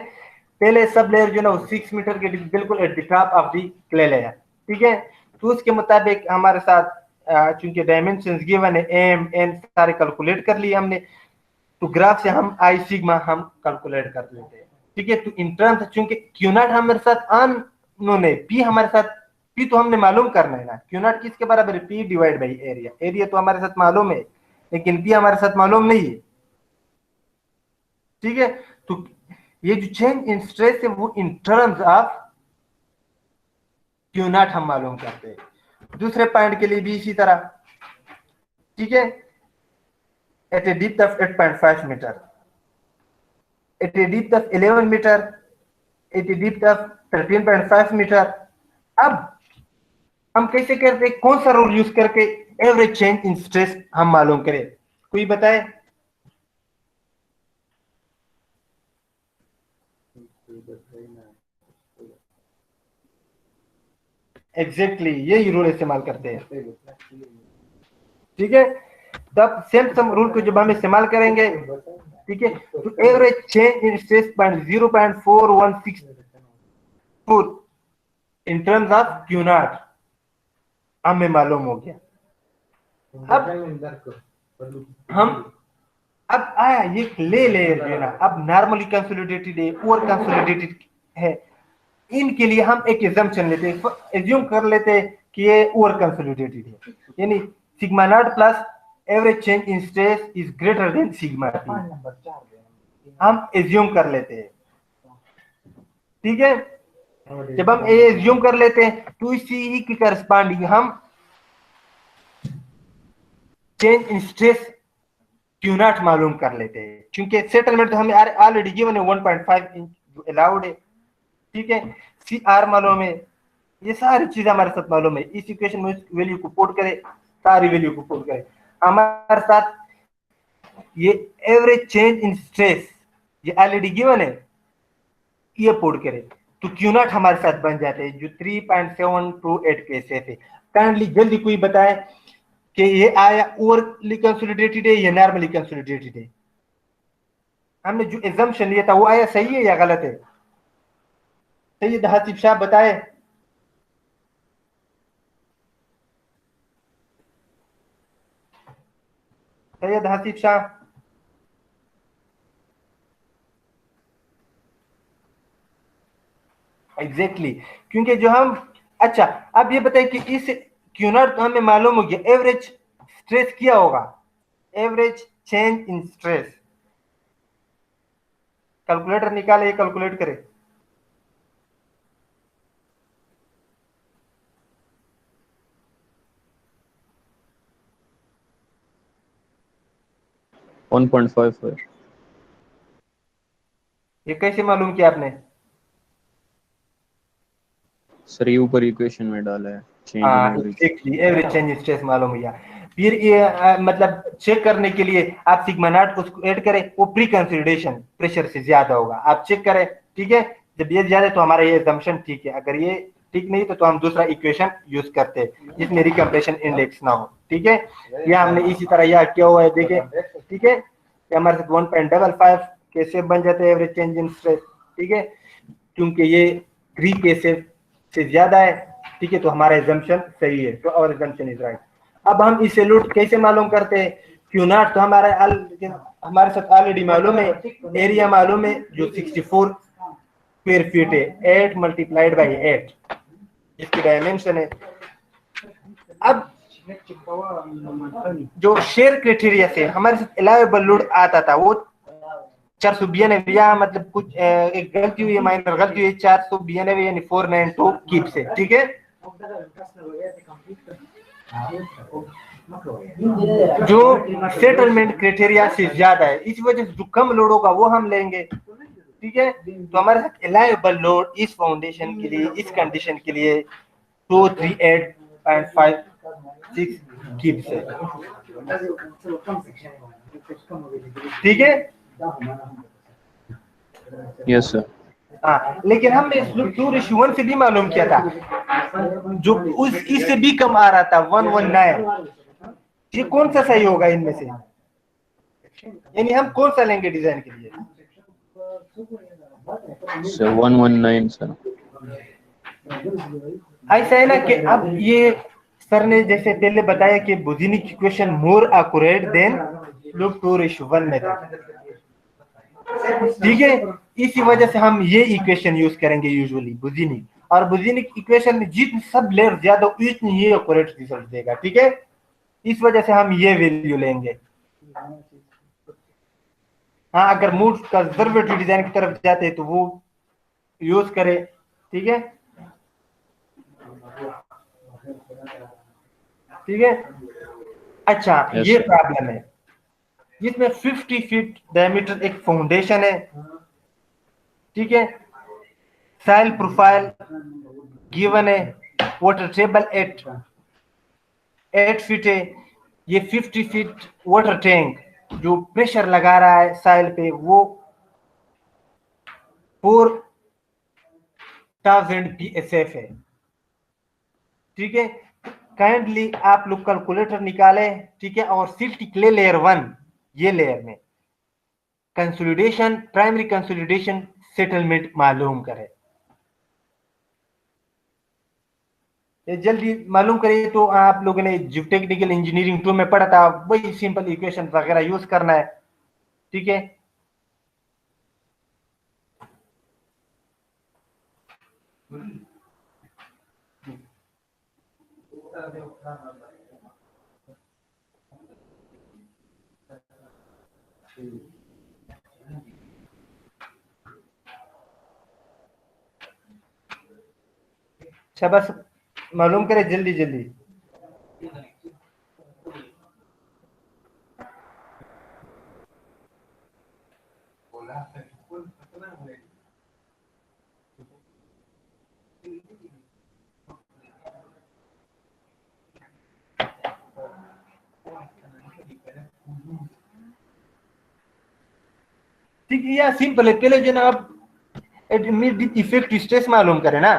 पहले सब लेयर जो ना 6 मीटर के बिल्कुल at the top of the clay layer, ठीक है। तो उसके मुताबिक हमारे साथ चूंकि डायमेंशंस गिवन है, एम एन सारे कैलकुलेट कर लिए हमने, तो ग्राफ से हम आई सिग्मा हम कैलकुलेट कर लेते हैं, ठीक है। तो इन टर्म्स चूंकि क्यू नॉट हमारे साथ अननोन, पी हमारे साथ, पी तो हमने मालूम करना है ना, क्यू नॉट किसके बराबर है, P divide by area, area तो हमारे साथ मालूम है लेकिन पी हमारे साथ मालूम नहीं है, ठीक है। तो ये जो चेंज इन स्ट्रेस है वो in terms of Q not हम मालूम करते हैं। दूसरे पॉइंट के लिए भी इसी तरह, ठीक है, at a depth of 8.5 metre, at a depth of 11 metre, at a depth of 13.5 metre. अब हम कैसे करते हैं, कौन सा रूल यूज करके एवरेज चेंज इन स्ट्रेस हम मालूम करें, कोई बताए? एग्जैक्टली यही रूल इस्तेमाल करते हैं, ठीक है। तब सेम सम रूल को जब हम इस्तेमाल करेंगे, ठीक है, तो average change in stress 0.4164 in terms of Q not हमें मालूम हो गया। अब हम अब आया ये ले लेयर है ना, अब नॉर्मली कंसोलिडेटेड है, ओवर कंसोलिडेटेड है, इनके लिए हम एक एजम्पशन लेते हैं, एज्यूम कर लेते हैं कि ये ओवर कंसोलिडेटेड है, यानी sigma not plus average change in stress is greater than sigma T, हम एज्यूम कर लेते हैं, ठीक है। जब हम एज्यूम कर लेते हैं तो इसी ही की करस्पॉन्डिंग हम change in stress Q not मालूम कर लेते हैं, क्योंकि सेटलमेंट तो हमें ऑलरेडी गिवन है 1.5 इंच जो अलाउड है, ठीक है। सी आर मालूम है, ये सारी चीजें हमारे साथ मालूम है, इस इक्वेशन में वैल्यू को पुट करें, सारी वैल्यू को पुट करें, हमारे साथ ये एवरेज चेंज इन स्ट्रेस ये ऑलरेडी गिवन है, ये पुट करें तो क्यू नॉट हमारे साथ बन जाते हैं जो 3.728 के सेफ है। काइंडली जल्दी कोई बताए कि ये आया ओवरली कंसोलिडेटेड है या नॉर्मली कंसोलिडेटेड है, हमने जो एजम्पशन लिया था वो आया सही है या गलत है? सैयद हासिफ शाह बताए। सैयद हासिफ शाह, एग्जैक्टली क्योंकि जो हम, अच्छा अब ये बताए कि इस क्यू नॉट तो हमें मालूम हो गया, एवरेज स्ट्रेस क्या होगा, average change in stress, calculator निकाले, कैलकुलेट करे। ये कैसे मालूम किया आपने? सर ये ऊपर इक्वेशन में डाला है, change in average, average change in stress मालूम हुआ। फिर ये मतलब चेक करने के लिए आप सिग्मा नॉट को ऐड करें, वो प्री कंसोलिडेशन प्रेशर से ज्यादा होगा, आप चेक करें, ठीक है। जब ये ज्यादा तो हमारा ये assumption ठीक है, अगर ये ठीक नहीं तो हम दूसरा इक्वेशन यूज करते हैं जिसमें रिकम्प्रेशन इंडेक्स ना हो, ठीक है। यह हमने इसी तरह यह क्या हुआ है देखे, ठीक है, हमारे साथ 1.55 के सेफ बन जाते हैं एवरेज चेंज इन स्ट्रेस, ठीक है, क्योंकि ये 3 के सेफ से ज्यादा है, ठीक है, तो हमारा एजम्पशन सही है, तो आवर एजम्पशन इज राइट। अब हम इसे लूट कैसे मालूम करते हैं, क्यू नॉट तो हमारे साथ ऑलरेडी मालूम है, एरिया मालूम है जो 64 स्क्वायर फीट है, 8 मल्टीप्लाइड बाई 8 इसकी डायमेंशन है। अब जो शेयर क्राइटेरिया से हमारे साथ अलाउएबल लोड आता था वो 492, या मतलब कुछ एक गलती हुई है, माइनर गलती हुई है, 492 यानी 492 कीप से, ठीक है। जो सेटलमेंट क्राइटेरिया से ज्यादा है, इस वजह से जो कम लोड होगा वो हम लेंगे, ठीक है। तो हमारे साथ अलाउएबल लोड इस फाउंडेशन के लिए, इस कंडीशन के लिए 238.56 कीप्स है, ठीक है। Yes sir. हाँ, लेकिन हमने स्लूप 2:1 से भी मालूम किया था, जो उस इससे भी कम आ रहा था 119। ये कौन सा सही होगा इनमें से, यानी हम कौन सा लेंगे डिजाइन के लिए? Sir 119 sir. ऐसा है ना कि अब ये सर ने जैसे पहले बताया कि Boussinesq equation more accurate than slope 2:1 method, ठीक है। इसी वजह से हम ये इक्वेशन यूज करेंगे यूजुअली बुझिनिक, और बुझिनिक इक्वेशन में जितनी सब लेयर ज्यादा उतनी ये एक्यूरेट रिजल्ट देगा, ठीक है। इस वजह से हम ये वैल्यू लेंगे। हाँ, अगर मूड कंजर्वेटिव डिजाइन की तरफ जाते हैं तो वो यूज करें, ठीक है, ठीक है। अच्छा, Yes, ये sir. प्रॉब्लम है जिसमें 50 फीट डायमीटर एक फाउंडेशन है, ठीक है। साइल प्रोफाइल गिवन है, वाटर टेबल 8 फीट है। ये 50 फीट वाटर टैंक जो प्रेशर लगा रहा है साइल पे वो 4000 PSF है, ठीक है। काइंडली आप लोग कैलकुलेटर निकाले, ठीक है, और सिल्ट क्ले लेयर 1 ये लेयर में कंसोलिडेशन, प्राइमरी कंसोलिडेशन सेटलमेंट मालूम करें। ये जल्दी मालूम करिए, तो आप लोगों ने जो टेक्निकल इंजीनियरिंग 2 में पढ़ा था वही सिंपल इक्वेशन वगैरह यूज करना है, ठीक है। अच्छा, बस मालूम करें जल्दी जल्दी। ठीक है, या सिंपल है, पहले जो ना आप एडमिट इफेक्टिव स्ट्रेस मालूम करें ना,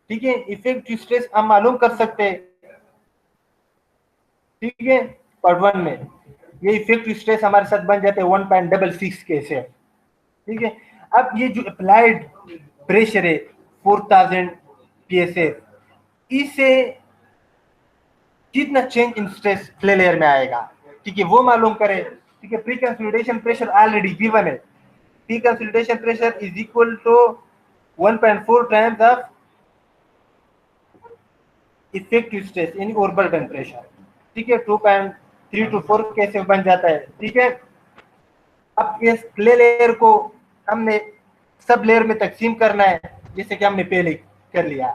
ठीक है। इफेक्टिव स्ट्रेस हम मालूम कर सकते हैं, ठीक है। पार्ट 1 में ये इफेक्टिव स्ट्रेस हमारे साथ बन जाते हैं 1.66 के से, ठीक है। अब ये जो अप्लाइड प्रेशर है 4000 PSF, इससे कितना change in stress clay layer में आएगा, ठीक है, वो मालूम करें, ठीक है। Pre consolidation pressure already given है, pre consolidation pressure is equal to 1.4 times of effective stress यानी ओवरबर्डन प्रेशर, ठीक है। 2.3 to 4 कैसे बन जाता है, ठीक है। अब इस क्ले लेयर को हमने सब लेयर में तकसीम करना है, जैसे कि हमने पहले कर लिया।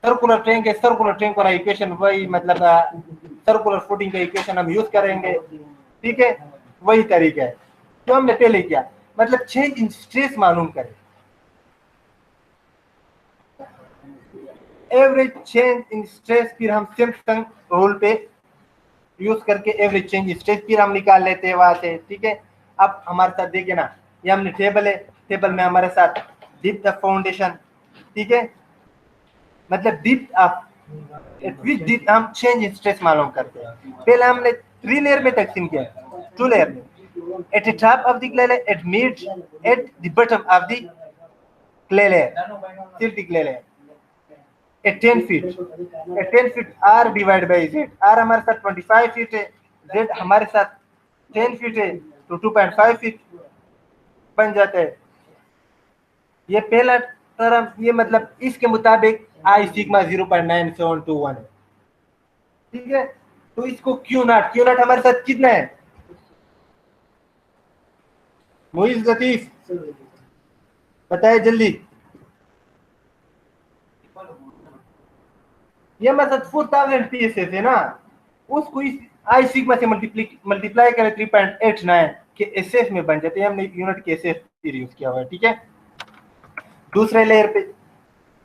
सर्कुलर टैंक है, सर्कुलर टैंक वाला इक्वेशन वही, मतलब सर्कुलर फुटिंग का इक्वेशन हम यूज करेंगे, ठीक है। वही तरीका है जो हमने पहले किया, मतलब चेंज इन स्ट्रेस मालूम करें, एवरेज चेंज इन स्ट्रेस, फिर हम सिम्पसन रूल पे यूज करके एवरेज चेंज स्ट्रेस फिर हम निकाल लेते हैं वहां से, ठीक है। अब हमारे साथ देखिए ना, ये हमने टेबल है, टेबल में हमारे साथ डिप्थ ऑफ फाउंडेशन, ठीक है, मतलब depth of eight which depth हम चेंज इन स्ट्रेस मालूम करते हैं। पहले हमने 3 लेयर में तकसीम किया, 2 लेयर में, at the top of the clay layer, at mid, at the bottom of the clay layer, silt clay layer, at 10 feet, at 10 feet r divided by z, r हमारे साथ 25 फीट है, z हमारे साथ 10 feet है, तो 2.5 feet बन जाता है। ये पहला टर्म, ये मतलब इसके मुताबिक आई सिग्मा 0.9721 है, ठीक है। तो इसको क्यू नॉट हमारे साथ कितना है, मोइज लतीफ बताए जल्दी। ये मतलब 4000 PSF है ना, उसको इस आई सिग्मा से मल्टीप्लाई करें 3.89 के SF में बन जाते हैं। हमने यूनिट के SF यूज किया हुआ है, ठीक है। दूसरे लेयर पे,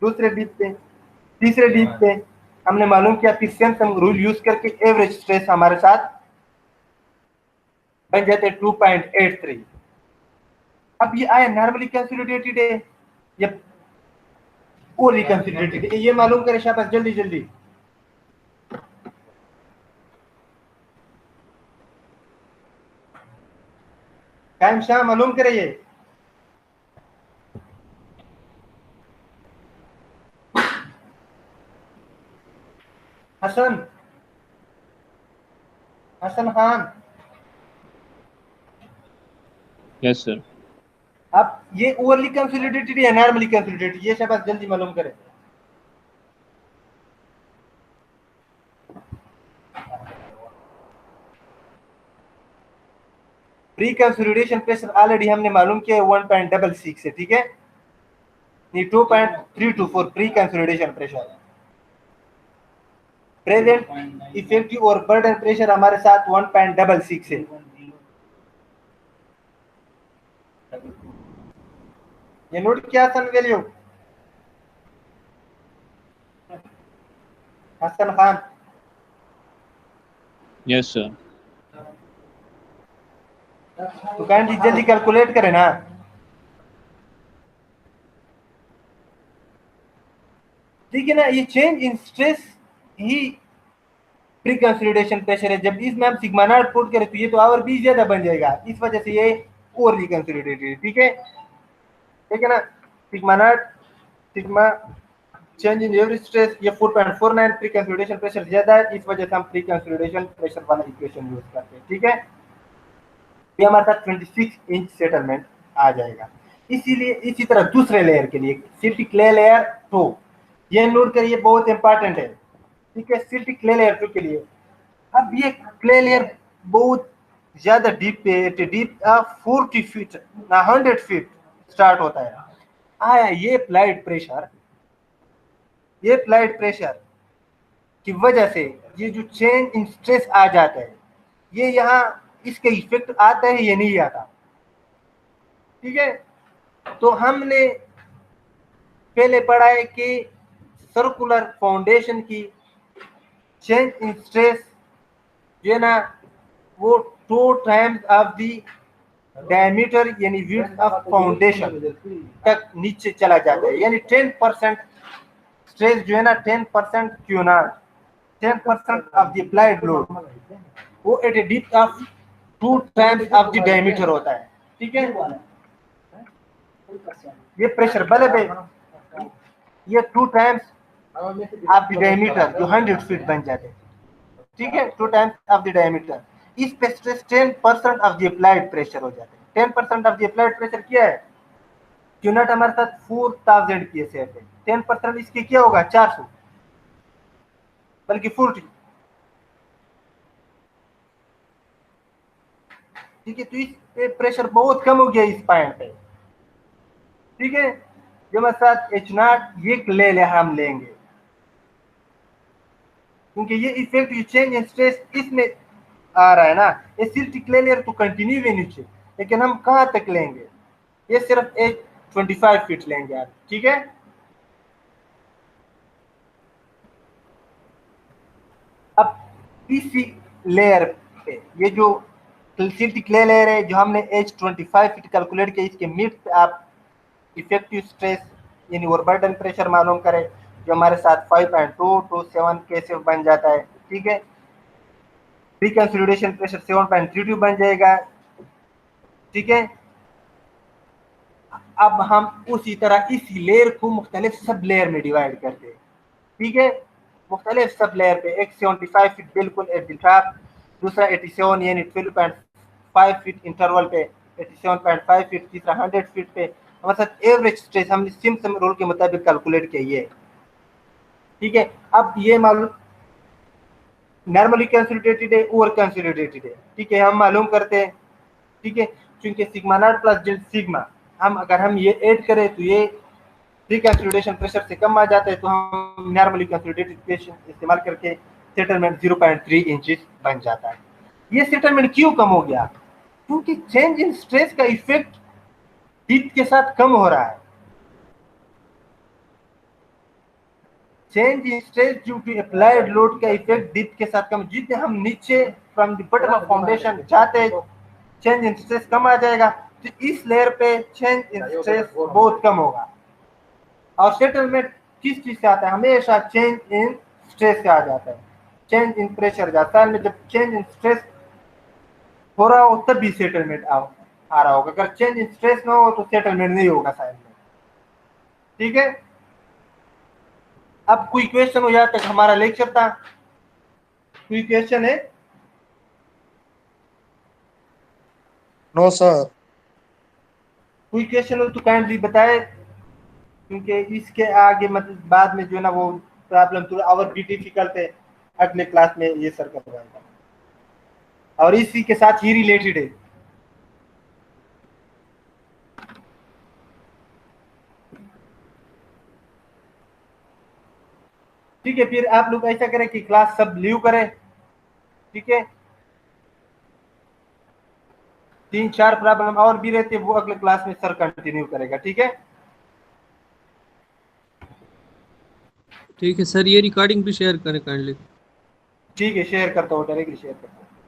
दूसरे डीप पे, तीसरे डीप पे हमने मालूम किया कि सिम्पसन रूल यूज करके एवरेज स्ट्रेस हमारे साथ बन जाते हैं 2.83। अब ये आया नॉर्मली कंसोलिडेटेड है या ओवरली कंसोलिडेटेड है, ये मालूम करें शाबाश जल्दी जल्दी। टाइम शाह मालूम करे ये। Hasan Hasan Khan, yes sir. अब ये ओवरली कंसोलिडेटेड या नॉर्मली कंसोलिडेटेड, ये शाबाश जल्दी मालूम करें। प्री कंसोलिडेशन प्रेशर ऑलरेडी हमने मालूम किया 1.66 है, ठीक है। ये 2.324 pre consolidation pressure. Present effective overburden pressure हमारे साथ 1.66 है। ये नोट किया Hasan value, Hasan Khan. Yes sir. तो काइंडली जल्दी कैलकुलेट करें ना। ठीक है ना, ये चेंज इन स्ट्रेस ही प्री कंसोलिडेशन प्रेशर है। जब इसमें हम सिग्मा नॉट पुट करें तो ये तो और भी ज्यादा बन जाएगा, इस वजह से ये ओवरली कंसोलिडेटेड है, ठीक है ना। Sigma not sigma change in average stress ये 4.49 प्री कंसोलिडेशन प्रेशर ज्यादा है, इस वजह से हम प्री कंसोलिडेशन प्रेशर वाला इक्वेशन यूज करते हैं, ठीक है। ये हमारे साथ 26 इंच सेटलमेंट आ जाएगा। इसीलिए इसी तरह दूसरे लेयर के लिए सिल्टी क्ले लेयर 2, ये नोट करिए बहुत इंपॉर्टेंट है, ठीक है। सिल्टी क्ले लेयर 2 के लिए अब ये क्ले लेयर बहुत ज्यादा डीप पे, डीप 40 फीट ना 100 फीट स्टार्ट होता है। आया ये अप्लाइड प्रेशर की वजह से ये जो चेंज इन स्ट्रेस आ जाता है, ये यहाँ इसका इफेक्ट आता है, ये नहीं आता, ठीक है। तो हमने पहले पढ़ा है कि सर्कुलर फाउंडेशन की चेंज इन स्ट्रेस जो है ना वो 2 टाइम्स ऑफ द डायमीटर यानी विड्थ ऑफ फाउंडेशन तक नीचे चला जाता है, यानी 10% स्ट्रेस जो है ना 10% क्यों ना 10% ऑफ द अप्लाइड लोड वो at a depth of 2 times of the diameter होता है, ठीक है। ये प्रेशर बल्ब है, ये 2 टाइम्स ऑफ द डायमीटर जो 100 फीट बन जाते हैं, ठीक है। 2 टाइम्स ऑफ द डायमीटर, इस पे stress 10% of the applied pressure हो जाता है। 10% ऑफ द अप्लाइड प्रेशर क्या है, क्यू नॉट हमारे साथ 4000 psi है, 10% इसके क्या होगा 400 बल्कि 40, ठीक है। तो इस पे प्रेशर बहुत कम हो गया इस पॉइंट पे, ठीक है। जो हमारे साथ H0 ये ले हम लेंगे क्योंकि ये इफेक्ट ये चेंज इन स्ट्रेस इसमें आ रहा है ना। ये सिल्टी क्ले लेयर तो कंटिन्यू है नीचे, लेकिन हम कहां तक लेंगे, ये सिर्फ एक 25 फीट लेंगे आप, ठीक है। अब इसी लेयर पे ये जो सिल्टी क्ले लेयर है जो हमने H25 फीट कैलकुलेट किया, इसके मिड पे आप इफेक्टिव स्ट्रेस यानी ओवरबर्डन प्रेशर मालूम करें जो हमारे साथ 5.227 कैसे बन जाता है, ठीक है। प्री कंसोलिडेशन प्रेशर 7.32 बन जाएगा, ठीक है। अब हम उसी तरह इस लेयर को मुख्तलिफ सब लेयर में डिवाइड करते हैं, ठीक है। मुख्तलिफ सब लेयर पे एक 75 फीट बिल्कुल एट द टॉप, दूसरा 87 यानी 12.5 फीट इंटरवल पे, 87.5 फीट, तीसरा 100 फीट पे। हमारे साथ एवरेज स्ट्रेस हमने सिम्पसन रूल के मुताबिक कैलकुलेट किया है, ठीक है। अब ये मालूम नॉर्मली कंसोलिडेटेड है, ओवर कंसोलिडेटेड है, ठीक है, हम मालूम करते हैं, ठीक है। क्योंकि sigma not plus delta sigma अगर हम ये ऐड करें तो ये प्री कंसोलिडेशन प्रेशर से कम आ जाता है, तो हम नॉर्मली कंसोलिडेटेड इक्वेशन इस्तेमाल करके सेटलमेंट 0.3 इंचेस बन जाता है। ये सेटलमेंट क्यों कम हो गया, क्योंकि चेंज इन स्ट्रेस का इफेक्ट डेप्थ के साथ कम हो रहा है। Change in stress due to applied load का इफेक्ट डेप्थ के साथ कम, जितने हम नीचे from the bottom of foundation जाते हैं चेंज इन स्ट्रेस कम आ जाएगा, तो इस लेयर पे चेंज इन स्ट्रेस बहुत कम होगा। और सेटलमेंट किस चीज से आता है? हमेशा चेंज इन स्ट्रेस से आ जाता है, चेंज इन प्रेशर जाता है। में जब चेंज इन स्ट्रेस हो रहा हो तब भी सेटलमेंट आ रहा होगा, अगर चेंज इन स्ट्रेस ना हो तो सेटलमेंट नहीं होगा साइड में। ठीक है, अब कोई क्वेश्चन हो, यहाँ तक हमारा लेक्चर था। कोई क्वेश्चन है? No sir. कोई क्वेश्चन हो तो काइंडली बताए, क्योंकि इसके आगे मतलब बाद में जो है ना वो प्रॉब्लम थोड़ा और भी डिफिकल्ट है, अगले क्लास में ये सर करवाएगा और इसी के साथ ही रिलेटेड है। ठीक है, फिर आप लोग ऐसा करें कि क्लास सब लीव करें। ठीक है, 3-4 प्रॉब्लम और भी रहते हैं, वो अगले क्लास में सर कंटिन्यू करेगा। ठीक है, ठीक है सर, ये रिकॉर्डिंग भी शेयर करें काइंडली। ठीक है, शेयर करता हूँ, डायरेक्टली शेयर करता हूँ।